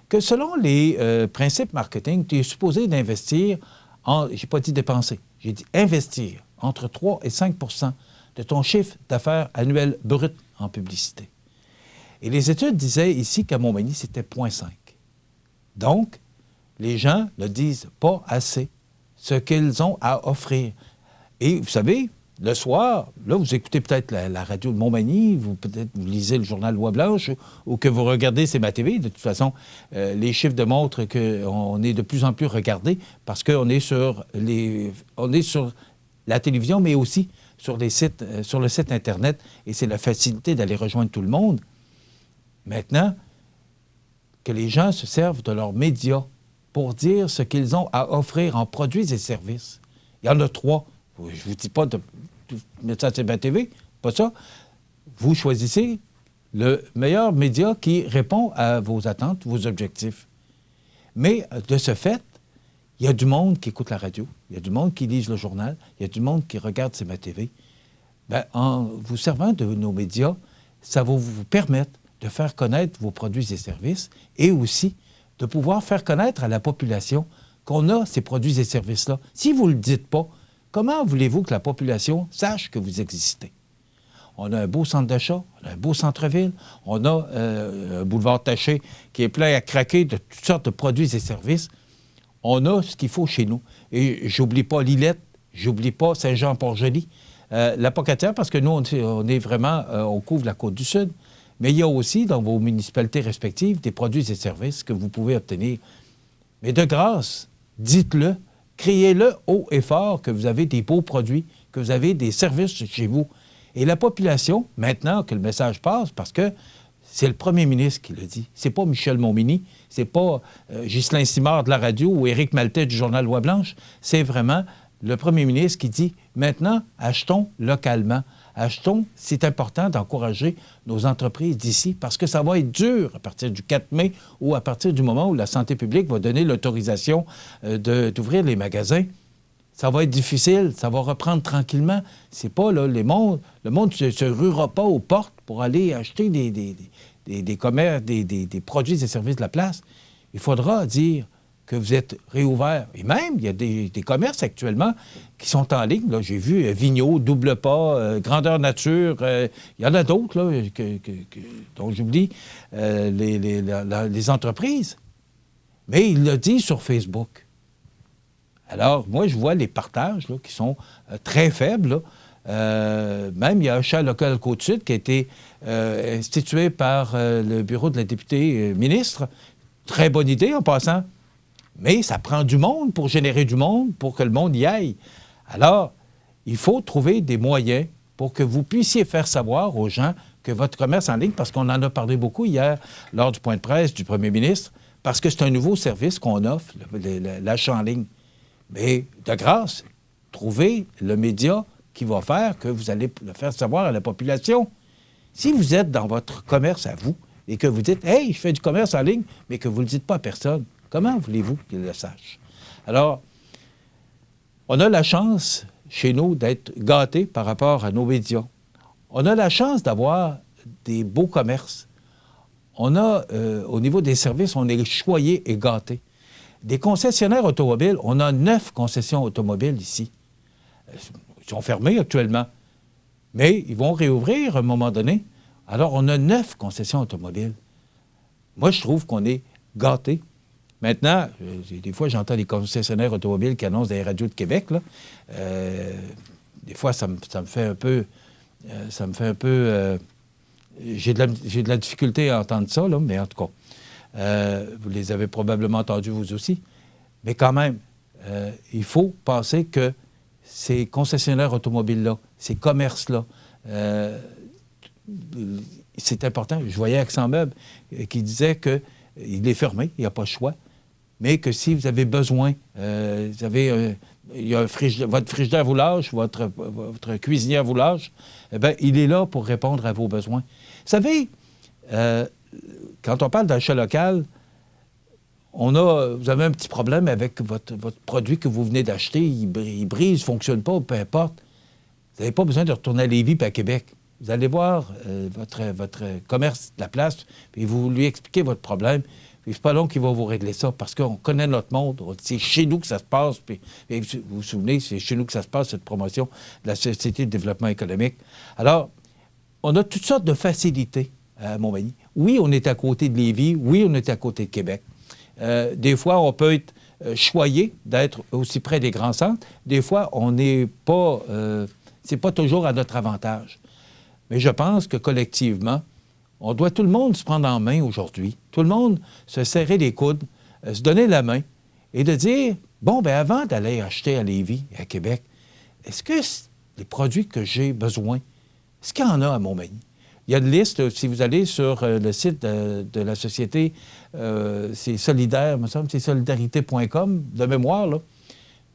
que selon les principes marketing, tu es supposé d'investir j'ai pas dit dépenser, j'ai dit investir entre 3 et 5 % de ton chiffre d'affaires annuel brut en publicité. Et les études disaient ici qu'à Montmagny, c'était 0,5. Donc, les gens ne disent pas assez ce qu'ils ont à offrir. Et vous savez, le soir, là, vous écoutez peut-être la radio de Montmagny, peut-être vous lisez le journal Loi-Blanche ou que vous regardez CMA TV. De toute façon, les chiffres démontrent qu'on est de plus en plus regardé parce qu'on est sur la télévision, mais aussi sur les sites, sur le site Internet, et c'est la facilité d'aller rejoindre tout le monde. Maintenant, que les gens se servent de leurs médias pour dire ce qu'ils ont à offrir en produits et services. Il y en a 3. Je ne vous dis pas de mettre ça à CMA TV, pas ça. Vous choisissez le meilleur média qui répond à vos attentes, vos objectifs. Mais de ce fait, il y a du monde qui écoute la radio, il y a du monde qui lit le journal, il y a du monde qui regarde CMA TV. Bien, en vous servant de nos médias, ça va vous permettre de faire connaître vos produits et services et aussi de pouvoir faire connaître à la population qu'on a ces produits et services-là. Si vous ne le dites pas, comment voulez-vous que la population sache que vous existez? On a un beau centre d'achat, on a un beau centre-ville, on a un boulevard Taché qui est plein à craquer de toutes sortes de produits et services. On a ce qu'il faut chez nous. Et j'oublie pas Lillette, j'oublie pas Saint-Jean-Port-Joli, la Pocatière, parce que nous, on est vraiment, on couvre la Côte-du-Sud. Mais il y a aussi, dans vos municipalités respectives, des produits et services que vous pouvez obtenir. Mais de grâce, dites-le, criez-le haut et fort que vous avez des beaux produits, que vous avez des services chez vous. Et la population, maintenant que le message passe, parce que c'est le premier ministre qui le dit, c'est pas Michel Montminy, c'est pas Ghislain Simard de la radio ou Éric Maltais du journal Loi-Blanche, c'est vraiment le premier ministre qui dit, maintenant, achetons localement. Achetons, c'est important d'encourager nos entreprises d'ici parce que ça va être dur à partir du 4 mai ou à partir du moment où la santé publique va donner l'autorisation d'ouvrir les magasins. Ça va être difficile, ça va reprendre tranquillement. C'est pas, là, le monde ne se ruera pas aux portes pour aller acheter des commerces, des produits et services de la place. Il faudra dire que vous êtes réouverts. Et même, il y a des commerces actuellement qui sont en ligne. Là, j'ai vu Vigneault, Double Pas, Grandeur Nature. Il y en a d'autres là, dont j'oublie les entreprises. Mais il l'a dit sur Facebook. Alors, moi, je vois les partages là, qui sont très faibles. Même, il y a un champ local Côte-Sud qui a été institué par le bureau de la députée ministre. Très bonne idée en passant. Mais ça prend du monde pour générer du monde, pour que le monde y aille. Alors, il faut trouver des moyens pour que vous puissiez faire savoir aux gens que votre commerce en ligne, parce qu'on en a parlé beaucoup hier lors du point de presse du premier ministre, parce que c'est un nouveau service qu'on offre, l'achat en ligne. Mais de grâce, trouvez le média qui va faire que vous allez le faire savoir à la population. Si vous êtes dans votre commerce à vous et que vous dites « Hey, je fais du commerce en ligne », mais que vous ne le dites pas à personne, comment voulez-vous qu'ils le sachent? Alors, on a la chance, chez nous, d'être gâtés par rapport à nos médias. On a la chance d'avoir des beaux commerces. On a, au niveau des services, on est choyés et gâtés. Des concessionnaires automobiles, on a 9 concessions automobiles ici. Ils sont fermés actuellement. Mais ils vont réouvrir à un moment donné. Alors, on a 9 concessions automobiles. Moi, je trouve qu'on est gâtés. Maintenant, des fois, j'entends des concessionnaires automobiles qui annoncent des radios de Québec. Là. Des fois, ça me fait un peu... j'ai de la difficulté à entendre ça, là, mais en tout cas, vous les avez probablement entendus vous aussi. Mais quand même, il faut penser que ces concessionnaires automobiles-là, ces commerces-là, c'est important. Je voyais Accent Meubles qui disait qu'il est fermé, il n'y a pas de choix, mais que si vous avez besoin, il y a votre frigidaire vous lâche, votre cuisinière vous lâche, eh bien, il est là pour répondre à vos besoins. Vous savez, quand on parle d'achat local, vous avez un petit problème avec votre produit que vous venez d'acheter, il brise, ne fonctionne pas, peu importe. Vous n'avez pas besoin de retourner à Lévis et à Québec. Vous allez voir votre commerce de la place, puis vous lui expliquez votre problème. Puis c'est pas long qu'il va vous régler ça, parce qu'on connaît notre monde. C'est chez nous que ça se passe. Puis vous vous souvenez, c'est chez nous que ça se passe, cette promotion de la Société de développement économique. Alors, on a toutes sortes de facilités à Montmagny. Oui, on est à côté de Lévis. Oui, on est à côté de Québec. Des fois, on peut être choyé d'être aussi près des grands centres. Des fois, on n'est pas... c'est pas toujours à notre avantage. Mais je pense que collectivement, on doit tout le monde se prendre en main aujourd'hui. Tout le monde se serrer les coudes, se donner la main et de dire, bon, bien avant d'aller acheter à Lévis et à Québec, est-ce que les produits que j'ai besoin, est-ce qu'il y en a à Montmagny? Il y a une liste, si vous allez sur le site de la société, c'est solidaire, me semble, c'est solidarité.com, de mémoire, là.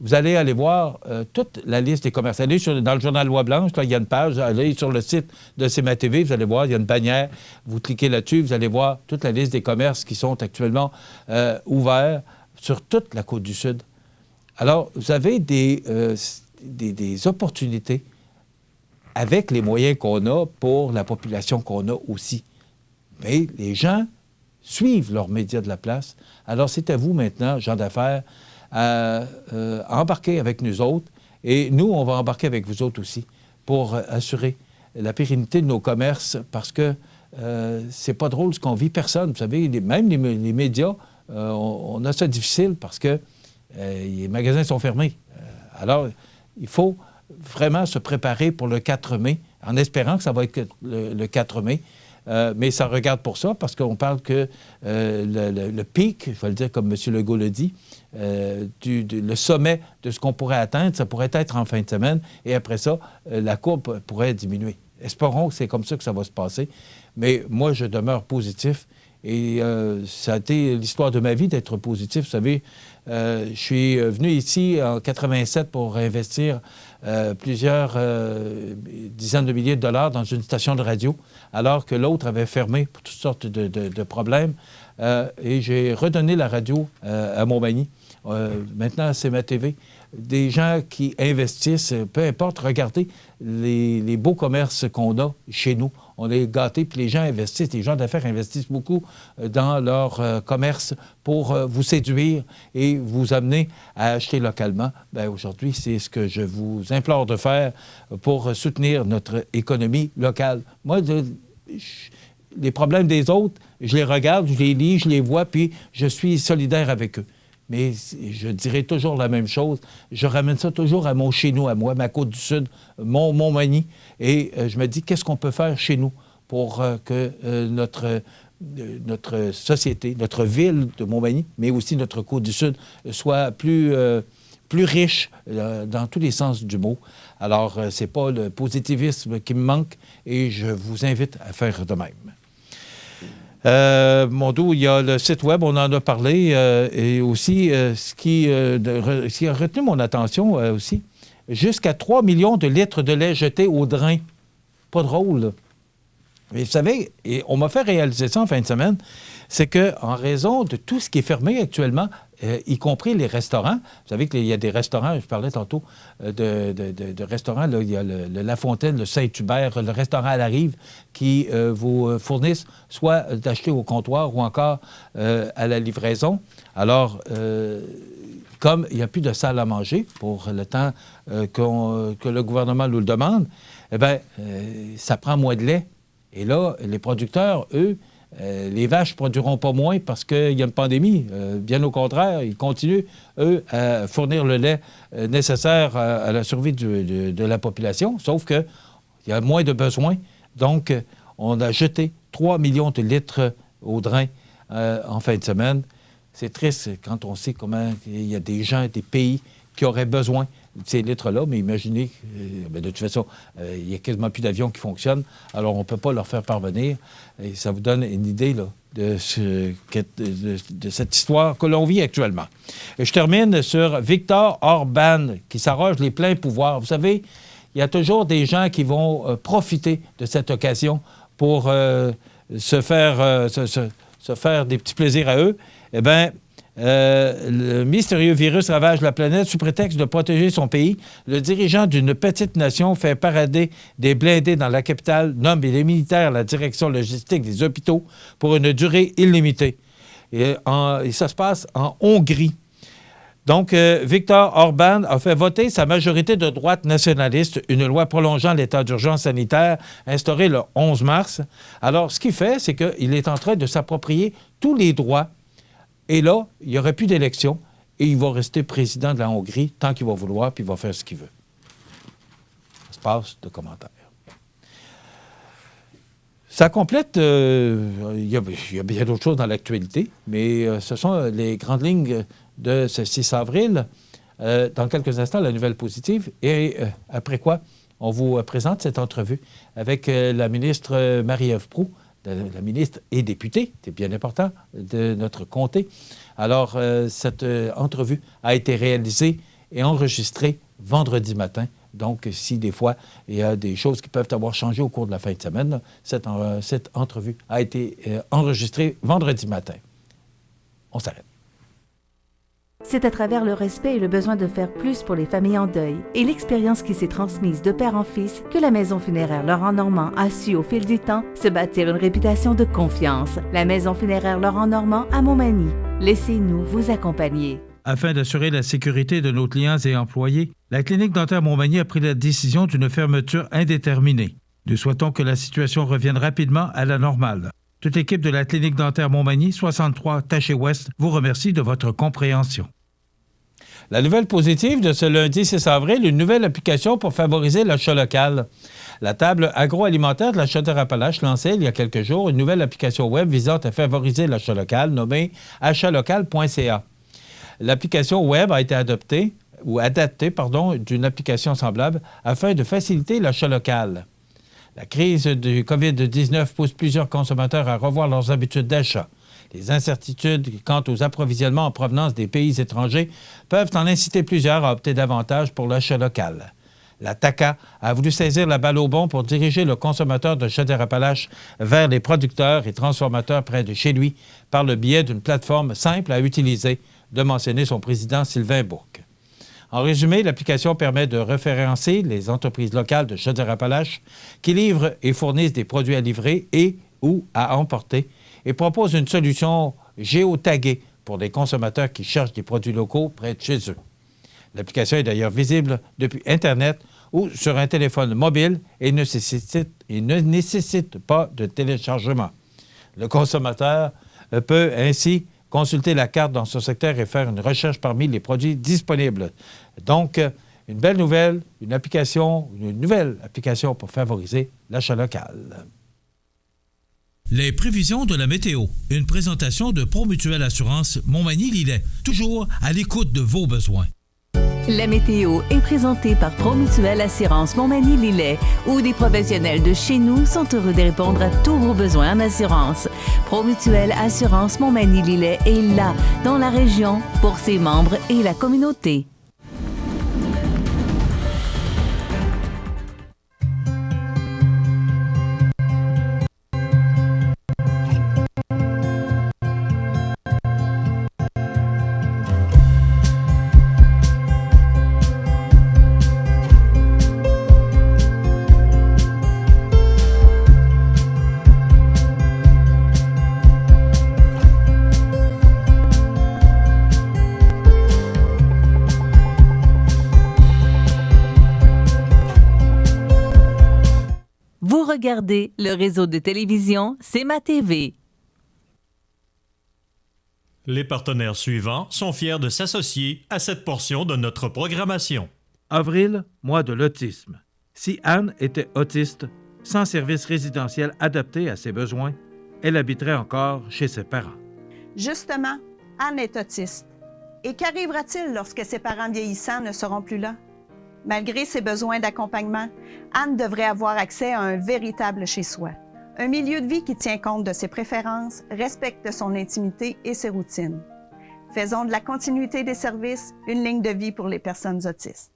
Vous allez aller voir toute la liste des commerces. Allez dans le journal Loi Blanche, là, il y a une page. Allez sur le site de CMA-TV, vous allez voir, il y a une bannière. Vous cliquez là-dessus, vous allez voir toute la liste des commerces qui sont actuellement ouverts sur toute la Côte-du-Sud. Alors, vous avez des opportunités avec les moyens qu'on a pour la population qu'on a aussi. Mais les gens suivent leurs médias de la place. Alors, c'est à vous maintenant, gens d'affaires, à embarquer avec nous autres. Et nous, on va embarquer avec vous autres aussi pour assurer la pérennité de nos commerces parce que c'est pas drôle ce qu'on vit. Personne, vous savez, même les médias, on a ça difficile parce que les magasins sont fermés. Alors, il faut vraiment se préparer pour le 4 mai, en espérant que ça va être le 4 mai. Mais ça regarde pour ça, parce qu'on parle que le pic, je vais le dire comme M. Legault le dit, le sommet de ce qu'on pourrait atteindre, ça pourrait être en fin de semaine, et après ça, la courbe pourrait diminuer. Espérons que c'est comme ça que ça va se passer. Mais moi, je demeure positif, et ça a été l'histoire de ma vie d'être positif. Vous savez, je suis venu ici en 87 pour investir plusieurs dizaines de milliers de dollars dans une station de radio, alors que l'autre avait fermé pour toutes sortes de problèmes. Et j'ai redonné la radio à Montmagny. Maintenant, c'est ma TV. Des gens qui investissent, peu importe, regardez les beaux commerces qu'on a chez nous. On est gâtés, puis les gens investissent, les gens d'affaires investissent beaucoup dans leur commerce pour vous séduire et vous amener à acheter localement. Bien, aujourd'hui, c'est ce que je vous implore de faire pour soutenir notre économie locale. Moi, les problèmes des autres, je les regarde, je les lis, je les vois, puis je suis solidaire avec eux. Mais je dirais toujours la même chose. Je ramène ça toujours à mon chez nous, à moi, ma Côte-du-Sud, mon Montmagny. Et je me dis, qu'est-ce qu'on peut faire chez nous pour que notre société, notre ville de Montmagny, mais aussi notre Côte-du-Sud, soit plus riche dans tous les sens du mot. Alors, c'est pas le positivisme qui me manque et je vous invite à faire de même. Il y a le site web, on en a parlé, et aussi ce qui a retenu mon attention aussi, jusqu'à 3 millions de litres de lait jetés au drain. Pas drôle, là. Mais vous savez, et on m'a fait réaliser ça en fin de semaine, c'est qu'en raison de tout ce qui est fermé actuellement, y compris les restaurants, vous savez qu'il y a des restaurants, je parlais tantôt de restaurants, là, il y a le La Fontaine, le Saint-Hubert, le restaurant à la Rive, qui vous fournissent soit d'acheter au comptoir ou encore à la livraison. Alors, comme il n'y a plus de salle à manger pour le temps que le gouvernement nous le demande, eh bien, ça prend moins de lait. Et là, les producteurs, eux, les vaches ne produiront pas moins parce qu'il y a une pandémie. Bien au contraire, ils continuent, eux, à fournir le lait nécessaire à la survie de la population, sauf qu'il y a moins de besoins. Donc, on a jeté 3 millions de litres au drain en fin de semaine. C'est triste quand on sait comment il y a des gens, des pays qui auraient besoin de ces litres-là, mais imaginez, de toute façon, il n'y a quasiment plus d'avions qui fonctionnent, alors on ne peut pas leur faire parvenir. Et ça vous donne une idée là, de cette histoire que l'on vit actuellement. Et je termine sur Viktor Orban, qui s'arroge les pleins pouvoirs. Vous savez, il y a toujours des gens qui vont profiter de cette occasion pour se faire des petits plaisirs à eux. Eh bien, le mystérieux virus ravage la planète sous prétexte de protéger son pays. Le dirigeant d'une petite nation fait parader des blindés dans la capitale, nomme les militaires à la direction logistique des hôpitaux pour une durée illimitée. Et ça se passe en Hongrie. Donc, Viktor Orban a fait voter sa majorité de droite nationaliste une loi prolongeant l'état d'urgence sanitaire instauré le 11 mars. Alors, ce qu'il fait, c'est qu'il est en train de s'approprier tous les droits. Et là, il n'y aurait plus d'élection et il va rester président de la Hongrie tant qu'il va vouloir, puis il va faire ce qu'il veut. Espace de commentaires. Ça complète, il y a bien d'autres choses dans l'actualité, mais ce sont les grandes lignes de ce 6 avril. Dans quelques instants, la nouvelle positive. Et après quoi, on vous présente cette entrevue avec la ministre Marie-Ève Proulx, la ministre et députée, c'est bien important, de notre comté. Alors, cette entrevue a été réalisée et enregistrée vendredi matin. Donc, si des fois, il y a des choses qui peuvent avoir changé au cours de la fin de semaine, là, cette entrevue a été enregistrée vendredi matin. On s'arrête. C'est à travers le respect et le besoin de faire plus pour les familles en deuil et l'expérience qui s'est transmise de père en fils que la Maison funéraire Laurent Normand a su au fil du temps se bâtir une réputation de confiance. La Maison funéraire Laurent Normand à Montmagny. Laissez-nous vous accompagner. Afin d'assurer la sécurité de nos clients et employés, la Clinique dentaire Montmagny a pris la décision d'une fermeture indéterminée. Nous souhaitons que la situation revienne rapidement à la normale. Toute l'équipe de la Clinique dentaire Montmagny, 63 Taché-Ouest, vous remercie de votre compréhension. La nouvelle positive de ce lundi 6 avril, une nouvelle application pour favoriser l'achat local. La table agroalimentaire de la Chaudière-Appalaches lançait il y a quelques jours une nouvelle application web visant à favoriser l'achat local nommée achatlocal.ca. L'application web a été adaptée d'une application semblable afin de faciliter l'achat local. La crise du COVID-19 pousse plusieurs consommateurs à revoir leurs habitudes d'achat. Les incertitudes quant aux approvisionnements en provenance des pays étrangers peuvent en inciter plusieurs à opter davantage pour l'achat local. La TACA a voulu saisir la balle au bond pour diriger le consommateur de Chaudière-Appalaches vers les producteurs et transformateurs près de chez lui par le biais d'une plateforme simple à utiliser, de mentionner son président Sylvain Bourque. En résumé, l'application permet de référencer les entreprises locales de Chaudière-Appalaches qui livrent et fournissent des produits à livrer et ou à emporter et propose une solution géotaguée pour les consommateurs qui cherchent des produits locaux près de chez eux. L'application est d'ailleurs visible depuis Internet ou sur un téléphone mobile et ne nécessite pas de téléchargement. Le consommateur peut ainsi consulter la carte dans son secteur et faire une recherche parmi les produits disponibles. Donc, une belle nouvelle, une nouvelle application pour favoriser l'achat local. Les prévisions de la météo. Une présentation de Promutuelle Assurance Montmagny-Lillet. Toujours à l'écoute de vos besoins. La météo est présentée par Promutuelle Assurance Montmagny-Lillet, où des professionnels de chez nous sont heureux de répondre à tous vos besoins en assurance. Promutuelle Assurance Montmagny-Lillet est là, dans la région, pour ses membres et la communauté. Vous regardez le réseau de télévision C'est ma TV. Les partenaires suivants sont fiers de s'associer à cette portion de notre programmation. Avril, mois de l'autisme. Si Anne était autiste, sans service résidentiel adapté à ses besoins, elle habiterait encore chez ses parents. Justement, Anne est autiste. Et qu'arrivera-t-il lorsque ses parents vieillissants ne seront plus là? Malgré ses besoins d'accompagnement, Anne devrait avoir accès à un véritable chez-soi. Un milieu de vie qui tient compte de ses préférences, respecte son intimité et ses routines. Faisons de la continuité des services une ligne de vie pour les personnes autistes.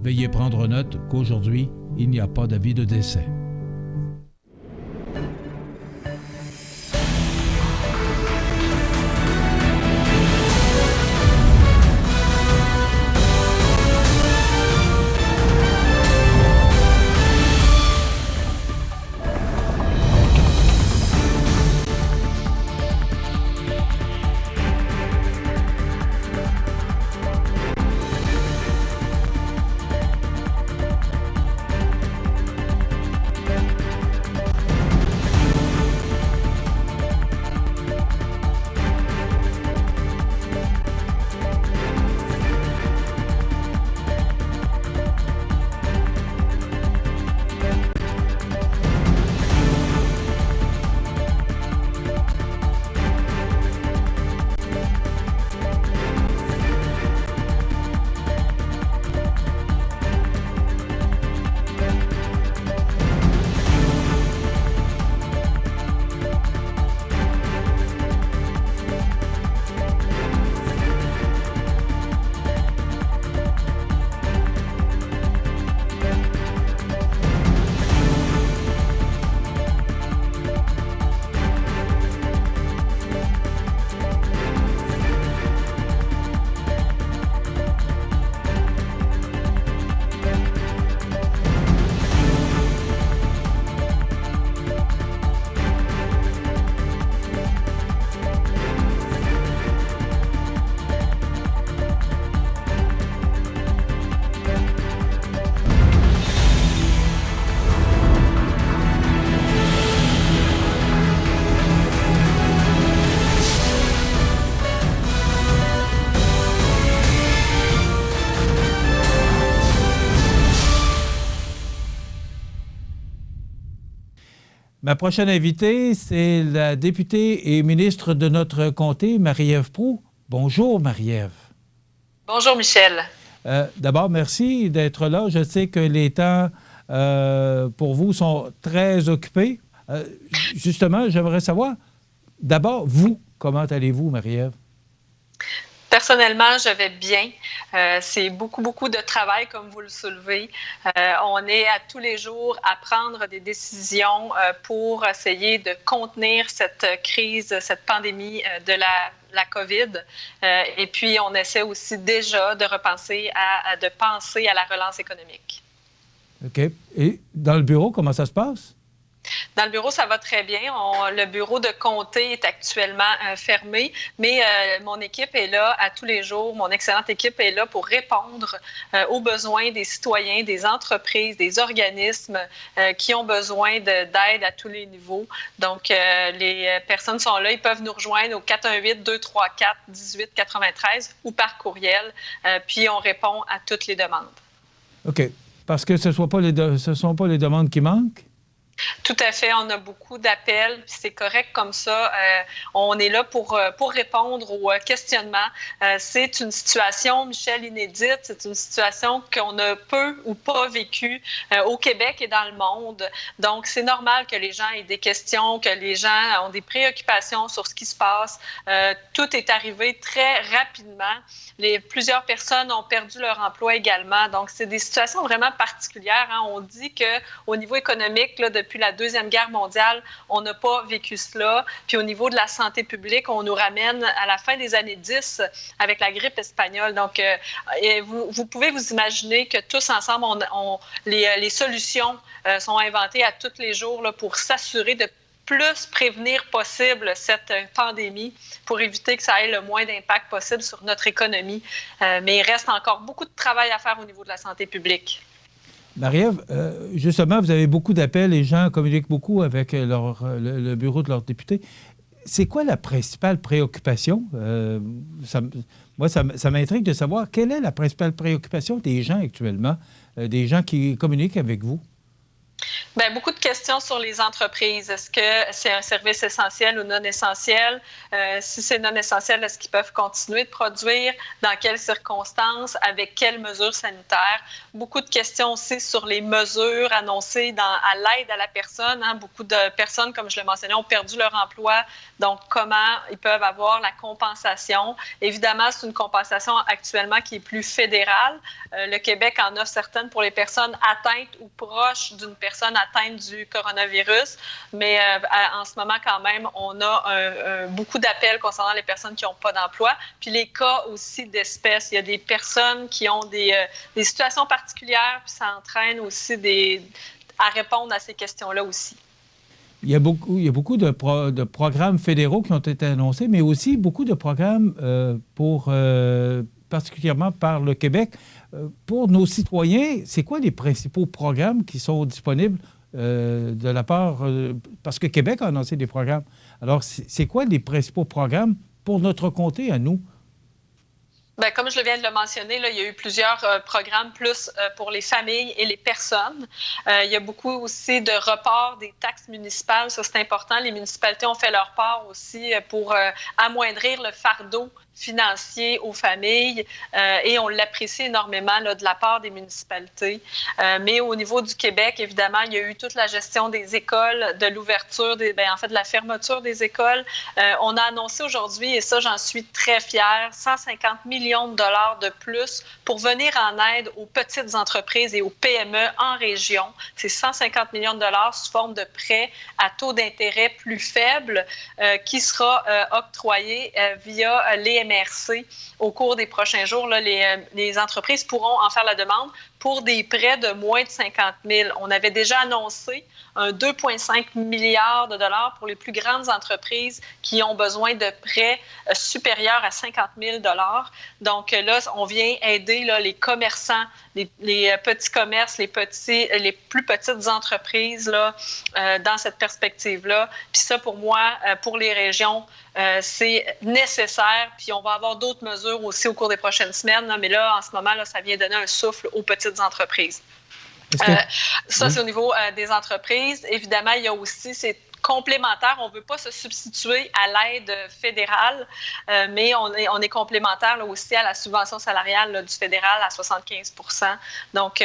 Veuillez prendre note qu'aujourd'hui, il n'y a pas d'avis de décès. Ma prochaine invitée, c'est la députée et ministre de notre comté, Marie-Ève Proulx. Bonjour, Marie-Ève. Bonjour, Michel. D'abord, merci d'être là. Je sais que les temps pour vous sont très occupés. Justement, j'aimerais savoir, d'abord, vous, comment allez-vous, Marie-Ève? Personnellement, je vais bien. C'est beaucoup de travail, comme vous le soulevez. On est à tous les jours à prendre des décisions pour essayer de contenir cette crise, cette pandémie de la COVID. Et puis, on essaie aussi déjà de penser à la relance économique. OK. Et dans le bureau, comment ça se passe? Dans le bureau, ça va très bien. Le bureau de comté est actuellement fermé, mais mon équipe est là à tous les jours. Mon excellente équipe est là pour répondre aux besoins des citoyens, des entreprises, des organismes qui ont besoin d'aide à tous les niveaux. Donc, les personnes sont là. Ils peuvent nous rejoindre au 418-234-1893 ou par courriel. Puis, on répond à toutes les demandes. OK. Parce que ce ne sont pas les demandes qui manquent? Tout à fait. On a beaucoup d'appels, puis c'est correct comme ça. On est là pour répondre aux questionnements. C'est une situation, Michel, inédite. C'est une situation qu'on ne peut ou pas vécue au Québec et dans le monde. Donc, c'est normal que les gens aient des questions, que les gens ont des préoccupations sur ce qui se passe. Tout est arrivé très rapidement. Plusieurs personnes ont perdu leur emploi également. Donc, c'est des situations vraiment particulières. Hein. On dit qu'au niveau économique, là, depuis la Deuxième Guerre mondiale, on n'a pas vécu cela. Puis au niveau de la santé publique, on nous ramène à la fin des années 10 avec la grippe espagnole. Donc, vous pouvez vous imaginer que tous ensemble, les solutions sont inventées à tous les jours là, pour s'assurer de plus prévenir possible cette pandémie pour éviter que ça ait le moins d'impact possible sur notre économie. Mais il reste encore beaucoup de travail à faire au niveau de la santé publique. Marie-Ève, justement, vous avez beaucoup d'appels, les gens communiquent beaucoup avec le bureau de leurs députés. C'est quoi la principale préoccupation? Moi, ça m'intrigue de savoir quelle est la principale préoccupation des gens actuellement, des gens qui communiquent avec vous. Bien, beaucoup de questions sur les entreprises. Est-ce que c'est un service essentiel ou non essentiel? Si c'est non essentiel, est-ce qu'ils peuvent continuer de produire? Dans quelles circonstances? Avec quelles mesures sanitaires? Beaucoup de questions aussi sur les mesures annoncées à l'aide à la personne. Hein? Beaucoup de personnes, comme je le mentionnais, ont perdu leur emploi. Donc, comment ils peuvent avoir la compensation? Évidemment, c'est une compensation actuellement qui est plus fédérale. Le Québec en offre certaines pour les personnes atteintes ou proches d'une personne atteinte du coronavirus. Mais en ce moment, quand même, on a beaucoup d'appels concernant les personnes qui n'ont pas d'emploi. Puis les cas aussi d'espèces. Il y a des personnes qui ont des situations particulières, puis ça entraîne aussi à répondre à ces questions-là aussi. Il y a beaucoup de programmes fédéraux qui ont été annoncés, mais aussi beaucoup de programmes particulièrement par le Québec. Pour nos citoyens, c'est quoi les principaux programmes qui sont disponibles de la part... parce que Québec a annoncé des programmes. Alors, c'est quoi les principaux programmes pour notre comté à nous? Bien, comme je viens de le mentionner, là, il y a eu plusieurs programmes plus pour les familles et les personnes. Il y a beaucoup aussi de report des taxes municipales. Ça, c'est important. Les municipalités ont fait leur part aussi pour amoindrir le fardeau financier aux familles et on l'apprécie énormément là, de la part des municipalités. Mais au niveau du Québec, évidemment, il y a eu toute la gestion des écoles, de l'ouverture, de la fermeture des écoles. On a annoncé aujourd'hui, et ça, j'en suis très fière, 150 millions de dollars de plus pour venir en aide aux petites entreprises et aux PME en région. C'est 150 millions de dollars sous forme de prêts à taux d'intérêt plus faible qui sera octroyé via les MRC au cours des prochains jours. Là, les entreprises pourront en faire la demande pour des prêts de moins de 50 000. On avait déjà annoncé un 2,5 milliards de dollars pour les plus grandes entreprises qui ont besoin de prêts supérieurs à 50 000 dollars. Donc là, on vient aider là, les commerçants, les petits commerces, les plus petites entreprises là, dans cette perspective-là. Puis ça, pour moi, pour les régions, c'est nécessaire. Puis on va avoir d'autres mesures aussi au cours des prochaines semaines. Là, mais là, en ce moment, là, ça vient donner un souffle aux petites entreprises. Ça, c'est au niveau des entreprises. Évidemment, il y a aussi, c'est complémentaire. On ne veut pas se substituer à l'aide fédérale, mais on est complémentaire là, aussi à la subvention salariale là, du fédéral à 75 %. Donc,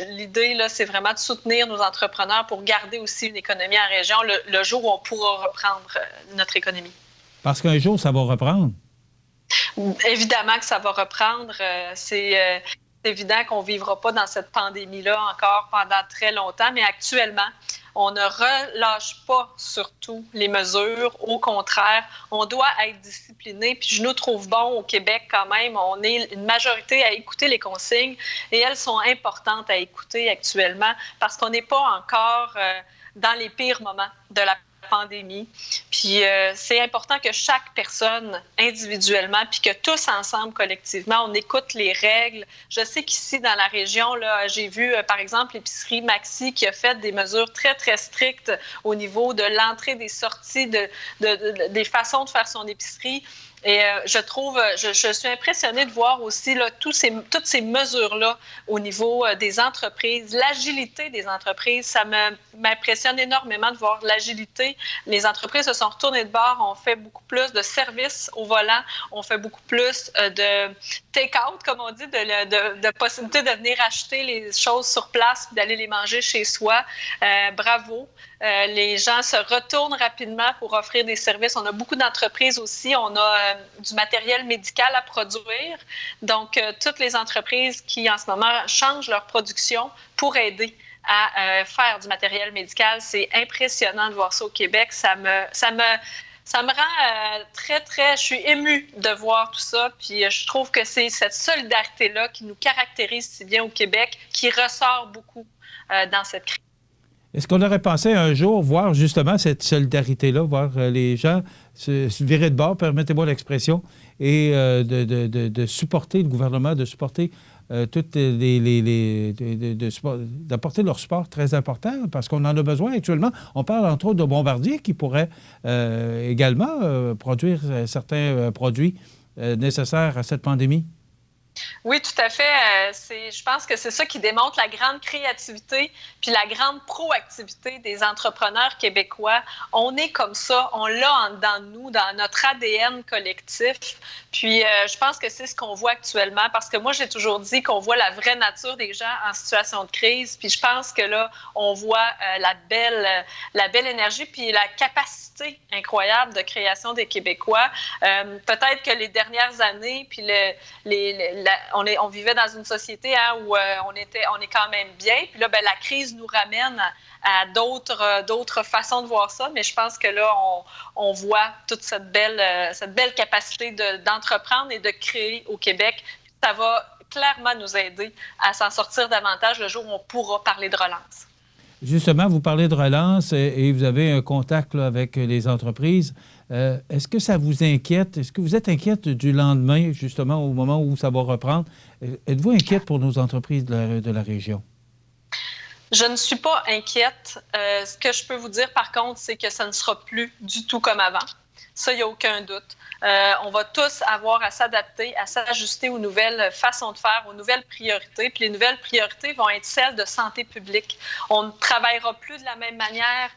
l'idée, là, c'est vraiment de soutenir nos entrepreneurs pour garder aussi une économie en région le jour où on pourra reprendre notre économie. Parce qu'un jour, ça va reprendre. Évidemment que ça va reprendre. C'est évident qu'on ne vivra pas dans cette pandémie-là encore pendant très longtemps, mais actuellement, on ne relâche pas surtout les mesures. Au contraire, on doit être discipliné. Puis je nous trouve bon au Québec quand même. On est une majorité à écouter les consignes et elles sont importantes à écouter actuellement parce qu'on n'est pas encore dans les pires moments de la pandémie. Puis c'est important que chaque personne individuellement, puis que tous ensemble, collectivement, on écoute les règles. Je sais qu'ici, dans la région, là, j'ai vu, par exemple, l'épicerie Maxi qui a fait des mesures très, très strictes au niveau de l'entrée, des sorties, des façons de faire son épicerie. Et je suis impressionnée de voir aussi là, toutes ces mesures-là au niveau des entreprises, l'agilité des entreprises. Ça m'impressionne énormément de voir l'agilité. Les entreprises se sont retournées de bord, on fait beaucoup plus de services au volant, on fait beaucoup plus de take-out, comme on dit, de possibilité de venir acheter les choses sur place et d'aller les manger chez soi. Bravo. Les gens se retournent rapidement pour offrir des services. On a beaucoup d'entreprises aussi. On a du matériel médical à produire. Donc, toutes les entreprises qui, en ce moment, changent leur production pour aider à faire du matériel médical. C'est impressionnant de voir ça au Québec. Ça me rend très, très... Je suis émue de voir tout ça. Puis je trouve que c'est cette solidarité-là qui nous caractérise si bien au Québec, qui ressort beaucoup dans cette crise. Est-ce qu'on aurait pensé un jour voir justement cette solidarité-là, voir les gens se virer de bord, permettez-moi l'expression, et de supporter le gouvernement, de supporter toutes d'apporter leur support très important, parce qu'on en a besoin actuellement. On parle entre autres de Bombardier qui pourrait également produire certains produits nécessaires à cette pandémie. Oui, tout à fait. Je pense que c'est ça qui démontre la grande créativité puis la grande proactivité des entrepreneurs québécois. On est comme ça, on l'a en dedans de nous, dans notre ADN collectif. Puis je pense que c'est ce qu'on voit actuellement, parce que moi, j'ai toujours dit qu'on voit la vraie nature des gens en situation de crise. Puis je pense que là, on voit la belle énergie puis la capacité incroyable de création des Québécois. Peut-être que les dernières années, puis on vivait dans une société où on est quand même bien. Puis là, la crise nous ramène à d'autres façons de voir ça. Mais je pense que là, on voit toute cette belle capacité d'entreprendre et de créer au Québec. Ça va clairement nous aider à s'en sortir davantage le jour où on pourra parler de relance. Justement, vous parlez de relance et vous avez un contact là, avec les entreprises. Est-ce que ça vous inquiète? Est-ce que vous êtes inquiète du lendemain, justement, au moment où ça va reprendre? Êtes-vous inquiète pour nos entreprises de la région? Je ne suis pas inquiète. Ce que je peux vous dire, par contre, c'est que ça ne sera plus du tout comme avant. Ça, il n'y a aucun doute. On va tous avoir à s'adapter, à s'ajuster aux nouvelles façons de faire, aux nouvelles priorités. Puis les nouvelles priorités vont être celles de santé publique. On ne travaillera plus de la même manière.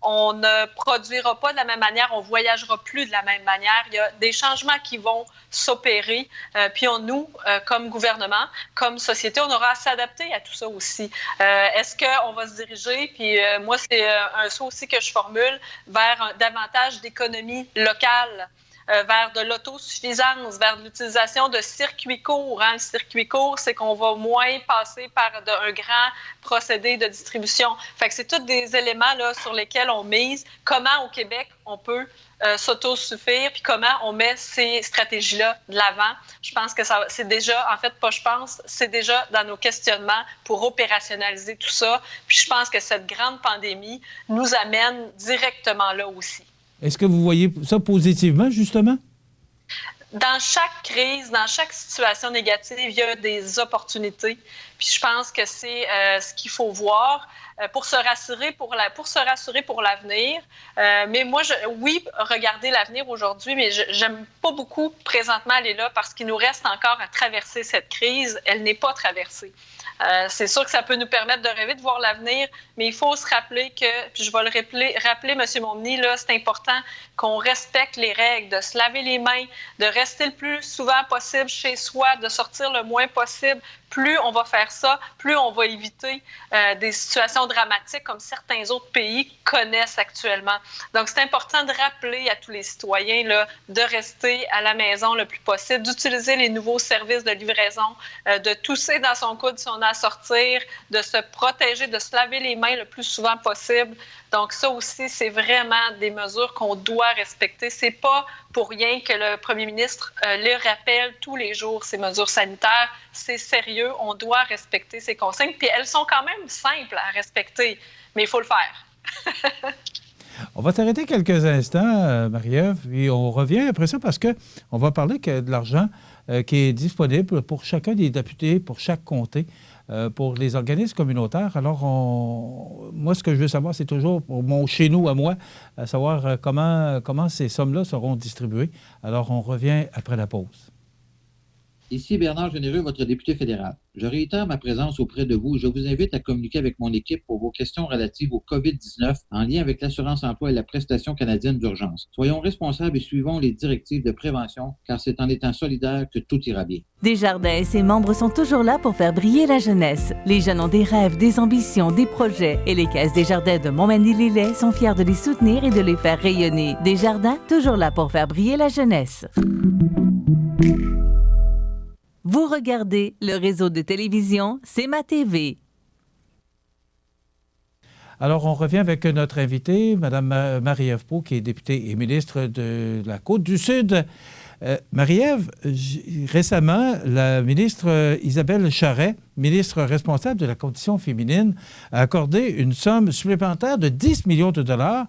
On ne produira pas de la même manière, on ne voyagera plus de la même manière. Il y a des changements qui vont s'opérer. Puis nous, comme gouvernement, comme société, on aura à s'adapter à tout ça aussi. Est-ce qu'on va se diriger, puis moi, c'est un souhait aussi que je formule, vers davantage d'économie locale, vers de l'autosuffisance, vers de l'utilisation de circuits courts. Le circuit court, c'est qu'on va moins passer par un grand procédé de distribution. Fait que c'est tous des éléments là, sur lesquels on mise. Comment, au Québec, on peut s'autosuffire, puis comment on met ces stratégies-là de l'avant. Je pense que c'est déjà, en fait, c'est déjà dans nos questionnements pour opérationnaliser tout ça. Puis je pense que cette grande pandémie nous amène directement là aussi. Est-ce que vous voyez ça positivement, justement? Dans chaque crise, dans chaque situation négative, il y a des opportunités. Puis je pense que c'est ce qu'il faut voir pour se rassurer pour l'avenir. Mais moi, oui, regarder l'avenir aujourd'hui, mais j'aime pas beaucoup présentement aller là parce qu'il nous reste encore à traverser cette crise. Elle n'est pas traversée. C'est sûr que ça peut nous permettre de rêver, de voir l'avenir, mais il faut se rappeler que, puis je vais le rappeler, M. Montminy, là, c'est important qu'on respecte les règles, de se laver les mains, de rester le plus souvent possible chez soi, de sortir le moins possible. Plus on va faire ça, plus on va éviter des situations dramatiques comme certains autres pays connaissent actuellement. Donc, c'est important de rappeler à tous les citoyens là, de rester à la maison le plus possible, d'utiliser les nouveaux services de livraison, de tousser dans son coude si on a à sortir, de se protéger, de se laver les mains le plus souvent possible. Donc, ça aussi, c'est vraiment des mesures qu'on doit respecter. C'est pas pour rien que le premier ministre le rappelle tous les jours, ces mesures sanitaires. C'est sérieux, on doit respecter ces consignes. Puis elles sont quand même simples à respecter, mais il faut le faire. On va t'arrêter quelques instants, Marie-Ève, puis on revient après ça parce qu'on va parler de l'argent qui est disponible pour chacun des députés, pour chaque comté, pour les organismes communautaires. Alors, moi, ce que je veux savoir, c'est toujours pour chez nous, à moi, à savoir comment ces sommes-là seront distribuées. Alors, on revient après la pause. Ici Bernard Généreux, votre député fédéral. Je réitère ma présence auprès de vous. Je vous invite à communiquer avec mon équipe pour vos questions relatives au COVID-19 en lien avec l'assurance-emploi et la prestation canadienne d'urgence. Soyons responsables et suivons les directives de prévention, car c'est en étant solidaires que tout ira bien. Desjardins et ses membres sont toujours là pour faire briller la jeunesse. Les jeunes ont des rêves, des ambitions, des projets et les caisses Desjardins de Montmagny-Lillet sont fiers de les soutenir et de les faire rayonner. Desjardins, toujours là pour faire briller la jeunesse. Vous regardez le réseau de télévision C'est ma TV. Alors, on revient avec notre invitée, Mme Marie-Ève Proulx, qui est députée et ministre de la Côte-du-Sud. Marie-Ève, récemment, la ministre Isabelle Charest, ministre responsable de la condition féminine, a accordé une somme supplémentaire de 10 millions de dollars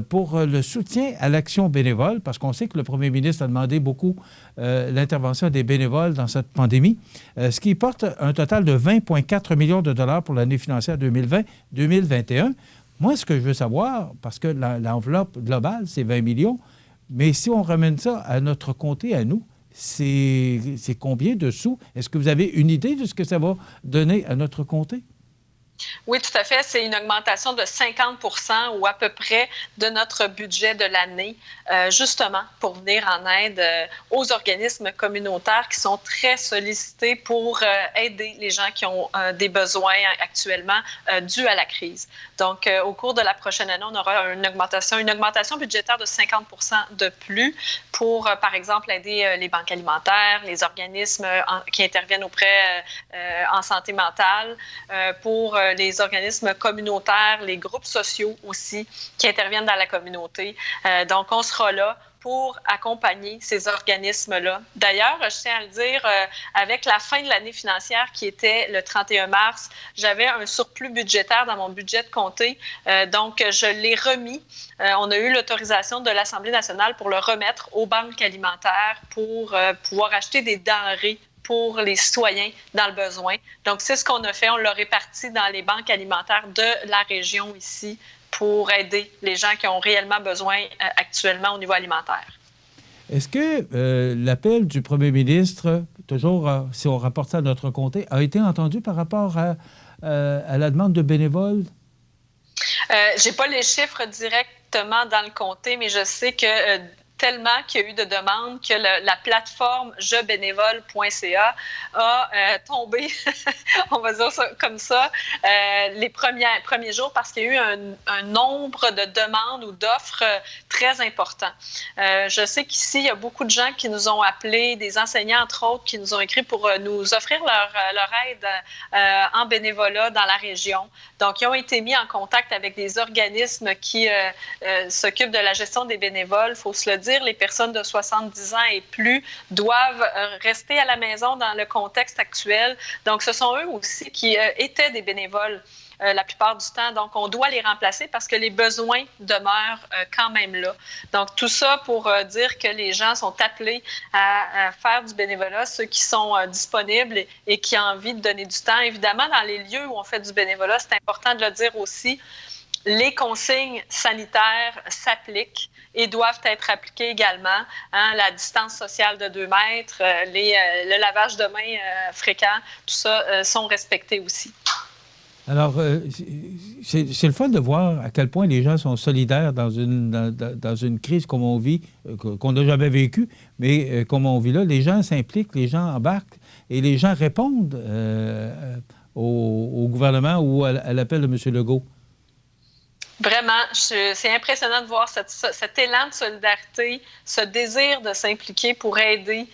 pour le soutien à l'action bénévole, parce qu'on sait que le premier ministre a demandé beaucoup l'intervention des bénévoles dans cette pandémie, ce qui porte un total de 20,4 millions de dollars pour l'année financière 2020-2021. Moi, ce que je veux savoir, parce que l'enveloppe globale, c'est 20 millions, mais si on ramène ça à notre comté, à nous, c'est combien de sous? Est-ce que vous avez une idée de ce que ça va donner à notre comté? Oui, tout à fait. C'est une augmentation de 50 ou à peu près de notre budget de l'année, justement pour venir en aide aux organismes communautaires qui sont très sollicités pour aider les gens qui ont des besoins actuellement dus à la crise. Donc, au cours de la prochaine année, on aura une augmentation budgétaire de 50 de plus pour, par exemple, aider les banques alimentaires, les organismes qui interviennent auprès en santé mentale, pour les organismes communautaires, les groupes sociaux aussi qui interviennent dans la communauté. Donc, on sera là pour accompagner ces organismes-là. D'ailleurs, je tiens à le dire, avec la fin de l'année financière qui était le 31 mars, j'avais un surplus budgétaire dans mon budget de comté. Donc, je l'ai remis. On a eu l'autorisation de l'Assemblée nationale pour le remettre aux banques alimentaires pour pouvoir acheter des denrées pour les citoyens dans le besoin. Donc, c'est ce qu'on a fait. On l'a réparti dans les banques alimentaires de la région ici pour aider les gens qui ont réellement besoin actuellement au niveau alimentaire. Est-ce que l'appel du premier ministre, toujours si on rapporte ça à notre comté, a été entendu par rapport à la demande de bénévoles? Je n'ai pas les chiffres directement dans le comté, mais je sais que tellement qu'il y a eu de demandes que la plateforme jebénévole.ca a tombé, on va dire ça comme ça, les premiers jours parce qu'il y a eu un nombre de demandes ou d'offres très important. Je sais qu'ici, il y a beaucoup de gens qui nous ont appelés, des enseignants, entre autres, qui nous ont écrit pour nous offrir leur aide en bénévolat dans la région. Donc, ils ont été mis en contact avec des organismes qui s'occupent de la gestion des bénévoles. Il faut se le dire, les personnes de 70 ans et plus doivent rester à la maison dans le contexte actuel. Donc, ce sont eux aussi qui étaient des bénévoles la plupart du temps. Donc, on doit les remplacer parce que les besoins demeurent quand même là. Donc, tout ça pour dire que les gens sont appelés à faire du bénévolat, ceux qui sont disponibles et qui ont envie de donner du temps. Évidemment, dans les lieux où on fait du bénévolat, c'est important de le dire aussi, les consignes sanitaires s'appliquent et doivent être appliquées également. Hein, la distance sociale de 2 mètres, le lavage de mains fréquent, tout ça sont respectés aussi. Alors, c'est le fun de voir à quel point les gens sont solidaires dans une crise comme on vit, qu'on n'a jamais vécue, mais comme on vit là, les gens s'impliquent, les gens embarquent et les gens répondent au gouvernement ou à l'appel de M. Legault. Vraiment, c'est impressionnant de voir cet élan de solidarité, ce désir de s'impliquer pour aider,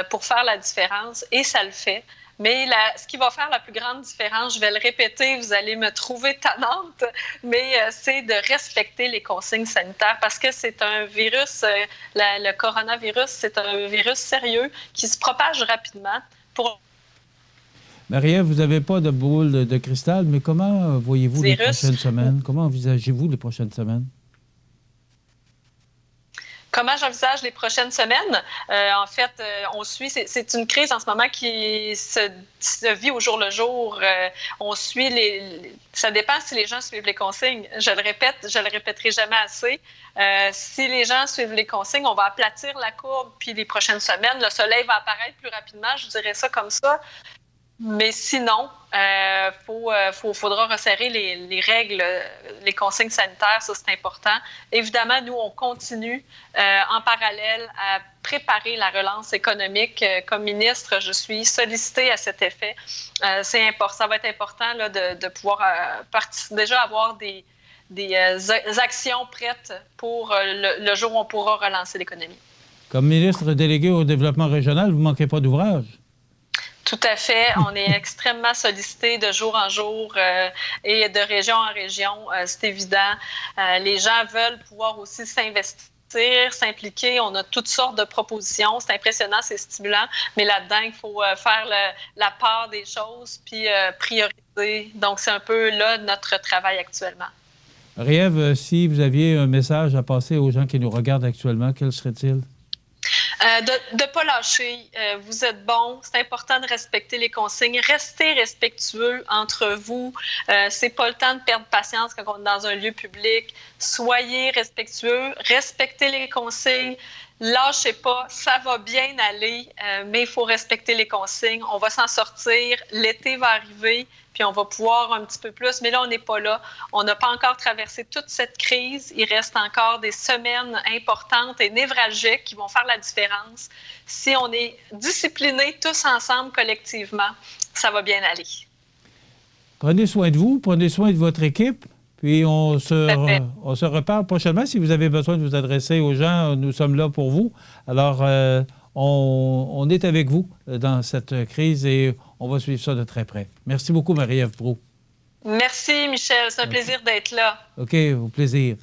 pour faire la différence, et ça le fait. Mais ce qui va faire la plus grande différence, je vais le répéter, vous allez me trouver tannante, mais c'est de respecter les consignes sanitaires parce que c'est un virus, le coronavirus, c'est un virus sérieux qui se propage rapidement. Marie-Ève, vous n'avez pas de boule de cristal, mais comment voyez-vous les prochaines semaines? Comment envisagez-vous les prochaines semaines? Comment j'envisage les prochaines semaines? En fait, on suit, c'est une crise en ce moment qui se vit au jour le jour. On suit ça dépend si les gens suivent les consignes. Je le répéterai jamais assez. Si les gens suivent les consignes, on va aplatir la courbe, puis les prochaines semaines, le soleil va apparaître plus rapidement, je dirais ça comme ça. Mais sinon, faudra resserrer les règles, les consignes sanitaires, ça c'est important. Évidemment, nous, on continue en parallèle à préparer la relance économique. Comme ministre, je suis sollicitée à cet effet. C'est important, ça va être important là, de pouvoir déjà avoir des actions prêtes pour le jour où on pourra relancer l'économie. Comme ministre délégué au développement régional, vous ne manquez pas d'ouvrage? Tout à fait. On est extrêmement sollicité de jour en jour et de région en région. C'est évident. Les gens veulent pouvoir aussi s'investir, s'impliquer. On a toutes sortes de propositions. C'est impressionnant, c'est stimulant. Mais là-dedans, il faut faire la part des choses puis prioriser. Donc, c'est un peu là notre travail actuellement. Marie-Ève, si vous aviez un message à passer aux gens qui nous regardent actuellement, quel serait-il? De ne pas lâcher. Vous êtes bons. C'est important de respecter les consignes. Restez respectueux entre vous. C'est pas le temps de perdre patience quand on est dans un lieu public. Soyez respectueux. Respectez les consignes. Lâchez pas. Ça va bien aller, mais il faut respecter les consignes. On va s'en sortir. L'été va arriver. Puis on va pouvoir un petit peu plus. Mais là, on n'est pas là. On n'a pas encore traversé toute cette crise. Il reste encore des semaines importantes et névralgiques qui vont faire la différence. Si on est disciplinés tous ensemble, collectivement, ça va bien aller. Prenez soin de vous, prenez soin de votre équipe. Puis on se reparle prochainement. Si vous avez besoin de vous adresser aux gens, nous sommes là pour vous. Alors, on est avec vous dans cette crise et on va suivre ça de très près. Merci beaucoup, Marie-Ève Proulx. Merci, Michel. C'est un plaisir d'être là. OK, au plaisir.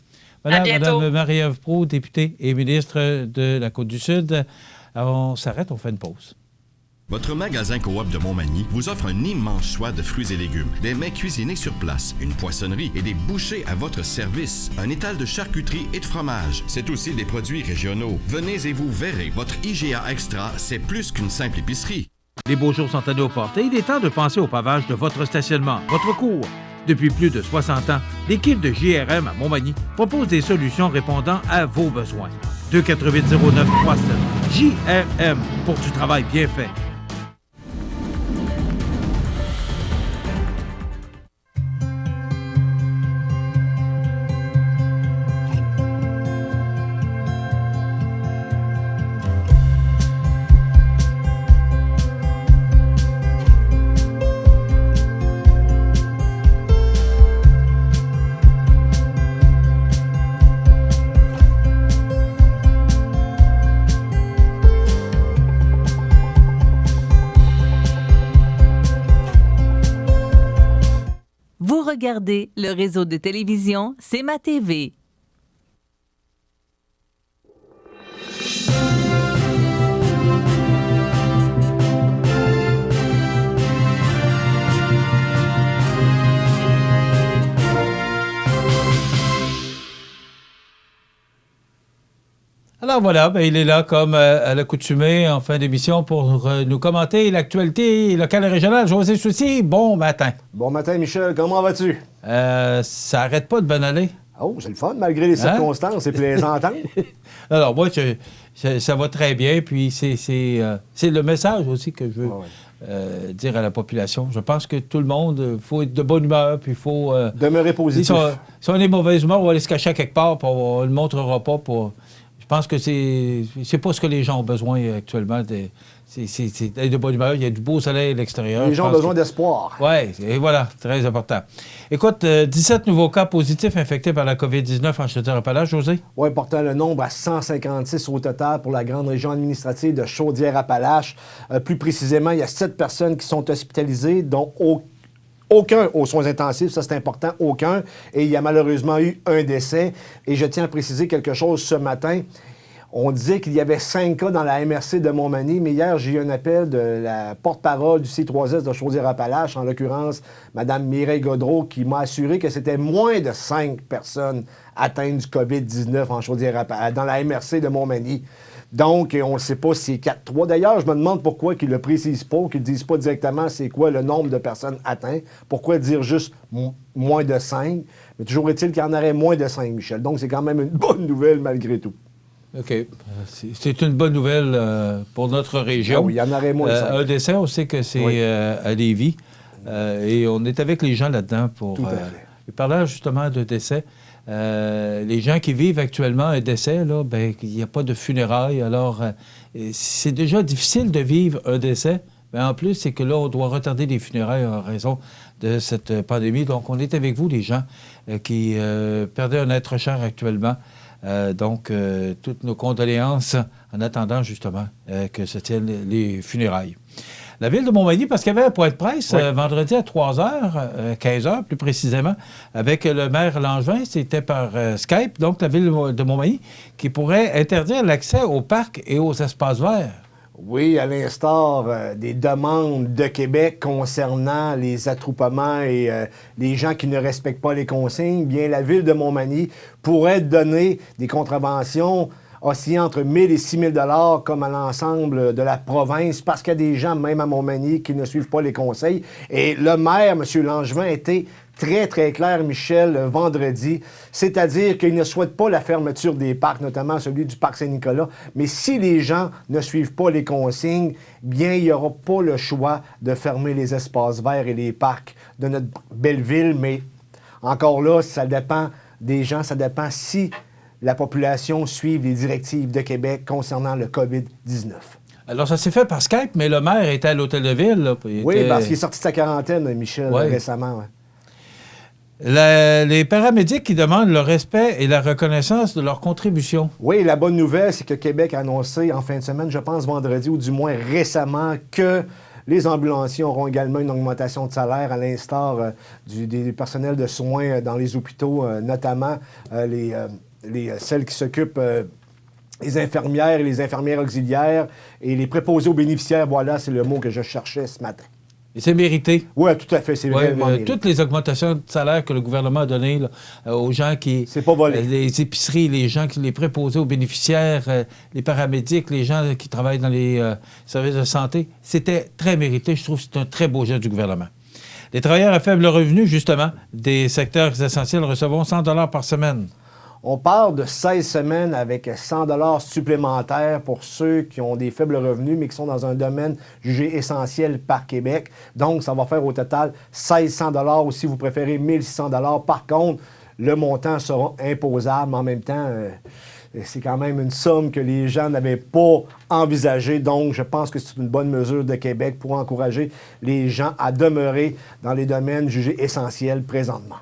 Voilà, Mme Marie-Ève Proulx, députée et ministre de la Côte-du-Sud. On s'arrête, on fait une pause. Votre magasin Coop de Montmagny vous offre un immense choix de fruits et légumes, des mets cuisinés sur place, une poissonnerie et des bouchers à votre service, un étal de charcuterie et de fromage. C'est aussi des produits régionaux. Venez et vous verrez, votre IGA Extra, c'est plus qu'une simple épicerie. Les beaux jours sont à nos portes et il est temps de penser au pavage de votre stationnement, votre cour. Depuis plus de 60 ans, l'équipe de JRM à Montmagny propose des solutions répondant à vos besoins. 248-0937. JRM, pour du travail bien fait. Regardez le réseau de télévision C'est ma TV. Alors voilà, il est là comme à l'accoutumée en fin d'émission pour nous commenter l'actualité locale et régionale. José Soucy, bon matin. Bon matin, Michel. Comment vas-tu? Ça n'arrête pas de bien aller. Oh, c'est le fun, malgré les circonstances et plaisantantes. Alors moi, ça va très bien. Puis c'est le message aussi que je veux dire à la population. Je pense que tout le monde, il faut être de bonne humeur, puis il faut... demeurer positif. Si on est de mauvaise humeur, on va aller se cacher quelque part, puis on ne le montrera pas pour... Je pense que c'est pas ce que les gens ont besoin actuellement. C'est de bonne humeur. Il y a du beau soleil à l'extérieur. Les gens ont besoin d'espoir. Oui, et voilà, très important. Écoute, 17 nouveaux cas positifs infectés par la COVID-19 en Chaudière-Appalaches, José? Oui, portant le nombre à 156 au total pour la grande région administrative de Chaudière-Appalaches. Plus précisément, il y a 7 personnes qui sont hospitalisées, dont aucun aux soins intensifs, ça c'est important, aucun. Et il y a malheureusement eu un décès. Et je tiens à préciser quelque chose ce matin. On disait qu'il y avait 5 cas dans la MRC de Montmagny, mais hier, j'ai eu un appel de la porte-parole du C3S de Chaudière-Appalaches, en l'occurrence, Mme Mireille Gaudreau, qui m'a assuré que c'était moins de 5 personnes atteintes du COVID-19 en Chaudière-Appalaches, dans la MRC de Montmagny. Donc, on ne sait pas si c'est 4-3. D'ailleurs, je me demande pourquoi qu'ils ne le précisent pas, qu'ils ne disent pas directement c'est quoi le nombre de personnes atteintes. Pourquoi dire juste moins de 5? Mais toujours est-il qu'il y en aurait moins de 5, Michel. Donc, c'est quand même une bonne nouvelle malgré tout. OK. C'est une bonne nouvelle pour notre région. Ah oui, il y en aurait moins de 5. Un décès, on sait que c'est à Lévis. Et on est avec les gens là-dedans pour parler justement de décès. Les gens qui vivent actuellement un décès, là, ben, il n'y a pas de funérailles. Alors, c'est déjà difficile de vivre un décès. Mais en plus, c'est que là, on doit retarder les funérailles en raison de cette pandémie. Donc, on est avec vous, les gens qui perdaient un être cher actuellement. Donc, toutes nos condoléances en attendant justement que se tiennent les funérailles. La ville de Montmagny, parce qu'il y avait un point de presse vendredi à 3h, 15h plus précisément, avec le maire Langevin, c'était par Skype, donc la ville de Montmagny, qui pourrait interdire l'accès aux parcs et aux espaces verts. Oui, à l'instar des demandes de Québec concernant les attroupements et les gens qui ne respectent pas les consignes, bien la ville de Montmagny pourrait donner des contraventions oscillant entre 1 000 et 6 000 comme à l'ensemble de la province, parce qu'il y a des gens, même à Montmagny, qui ne suivent pas les conseils. Et le maire, M. Langevin, était très, très clair, Michel, vendredi, c'est-à-dire qu'il ne souhaite pas la fermeture des parcs, notamment celui du parc Saint-Nicolas, mais si les gens ne suivent pas les consignes, bien, il n'y aura pas le choix de fermer les espaces verts et les parcs de notre belle ville, mais encore là, ça dépend des gens, ça dépend si la population suit les directives de Québec concernant le COVID-19. Alors, ça s'est fait par Skype, mais le maire était à l'Hôtel de Ville. Là, oui, parce qu'il est sorti de sa quarantaine, Michel, récemment. Les paramédics qui demandent le respect et la reconnaissance de leur contribution. Oui, la bonne nouvelle, c'est que Québec a annoncé en fin de semaine, je pense vendredi, ou du moins récemment, que les ambulanciers auront également une augmentation de salaire à l'instar des personnels de soins dans les hôpitaux, notamment celles qui s'occupent les infirmières et les infirmières auxiliaires et les préposés aux bénéficiaires. Voilà, c'est le mot que je cherchais ce matin. Et c'est mérité. Oui, tout à fait, c'est réellement mérité. Toutes les augmentations de salaire que le gouvernement a données aux gens qui... C'est pas volé. Les épiceries, les gens qui les préposés aux bénéficiaires, les paramédics, les gens qui travaillent dans les services de santé, c'était très mérité. Je trouve que c'est un très beau geste du gouvernement. Les travailleurs à faible revenu, justement, des secteurs essentiels recevront 100 $ par semaine. On part de 16 semaines avec 100 $ supplémentaires pour ceux qui ont des faibles revenus, mais qui sont dans un domaine jugé essentiel par Québec. Donc, ça va faire au total 1 600 $ ou si vous préférez 1 600 $. Par contre, le montant sera imposable. En même temps, c'est quand même une somme que les gens n'avaient pas envisagée. Donc, je pense que c'est une bonne mesure de Québec pour encourager les gens à demeurer dans les domaines jugés essentiels présentement.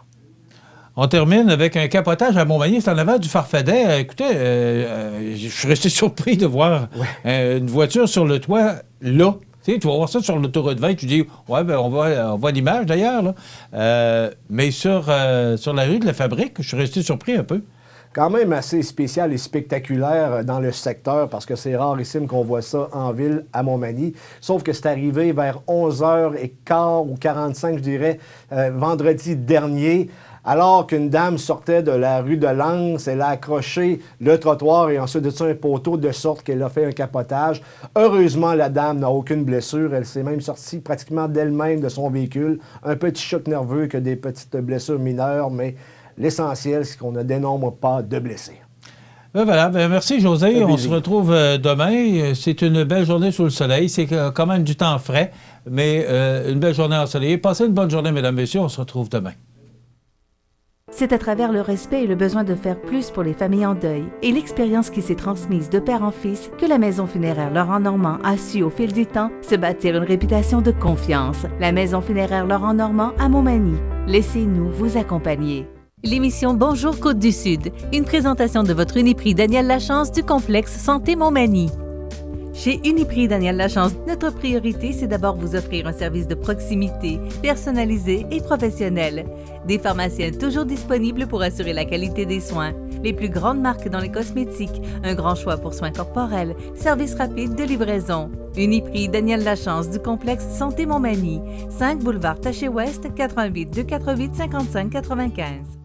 On termine avec un capotage à Montmagny. C'est en avant du Farfadet. Écoutez, je suis resté surpris de voir une voiture sur le toit, là. Tu sais, tu vas voir ça sur l'autoroute 20, tu dis, ouais, ben on voit l'image d'ailleurs, là. Mais sur la rue de la Fabrique, je suis resté surpris un peu. Quand même assez spécial et spectaculaire dans le secteur, parce que c'est rarissime qu'on voit ça en ville à Montmagny. Sauf que c'est arrivé vers 11h15 ou 45, je dirais, vendredi dernier. Alors qu'une dame sortait de la rue de Lens, elle a accroché le trottoir et ensuite de ça un poteau de sorte qu'elle a fait un capotage. Heureusement, la dame n'a aucune blessure. Elle s'est même sortie pratiquement d'elle-même de son véhicule. Un petit choc nerveux que des petites blessures mineures, mais l'essentiel, c'est qu'on ne dénombre pas de blessés. Voilà. Merci, José. On se retrouve demain. C'est une belle journée sous le soleil. C'est quand même du temps frais, mais une belle journée ensoleillée. Passez une bonne journée, mesdames, messieurs. On se retrouve demain. C'est à travers le respect et le besoin de faire plus pour les familles en deuil et l'expérience qui s'est transmise de père en fils que la Maison funéraire Laurent Normand a su au fil du temps se bâtir une réputation de confiance. La Maison funéraire Laurent Normand à Montmagny. Laissez-nous vous accompagner. L'émission Bonjour Côte-du-Sud, une présentation de votre Uniprix Daniel Lachance du complexe Santé Montmagny. Chez Uniprix Daniel Lachance, notre priorité, c'est d'abord vous offrir un service de proximité, personnalisé et professionnel. Des pharmaciens toujours disponibles pour assurer la qualité des soins. Les plus grandes marques dans les cosmétiques, un grand choix pour soins corporels, service rapide de livraison. Uniprix Daniel Lachance du complexe Santé Montmagny, 5 boulevard Taché-Ouest, 88 248 55 95.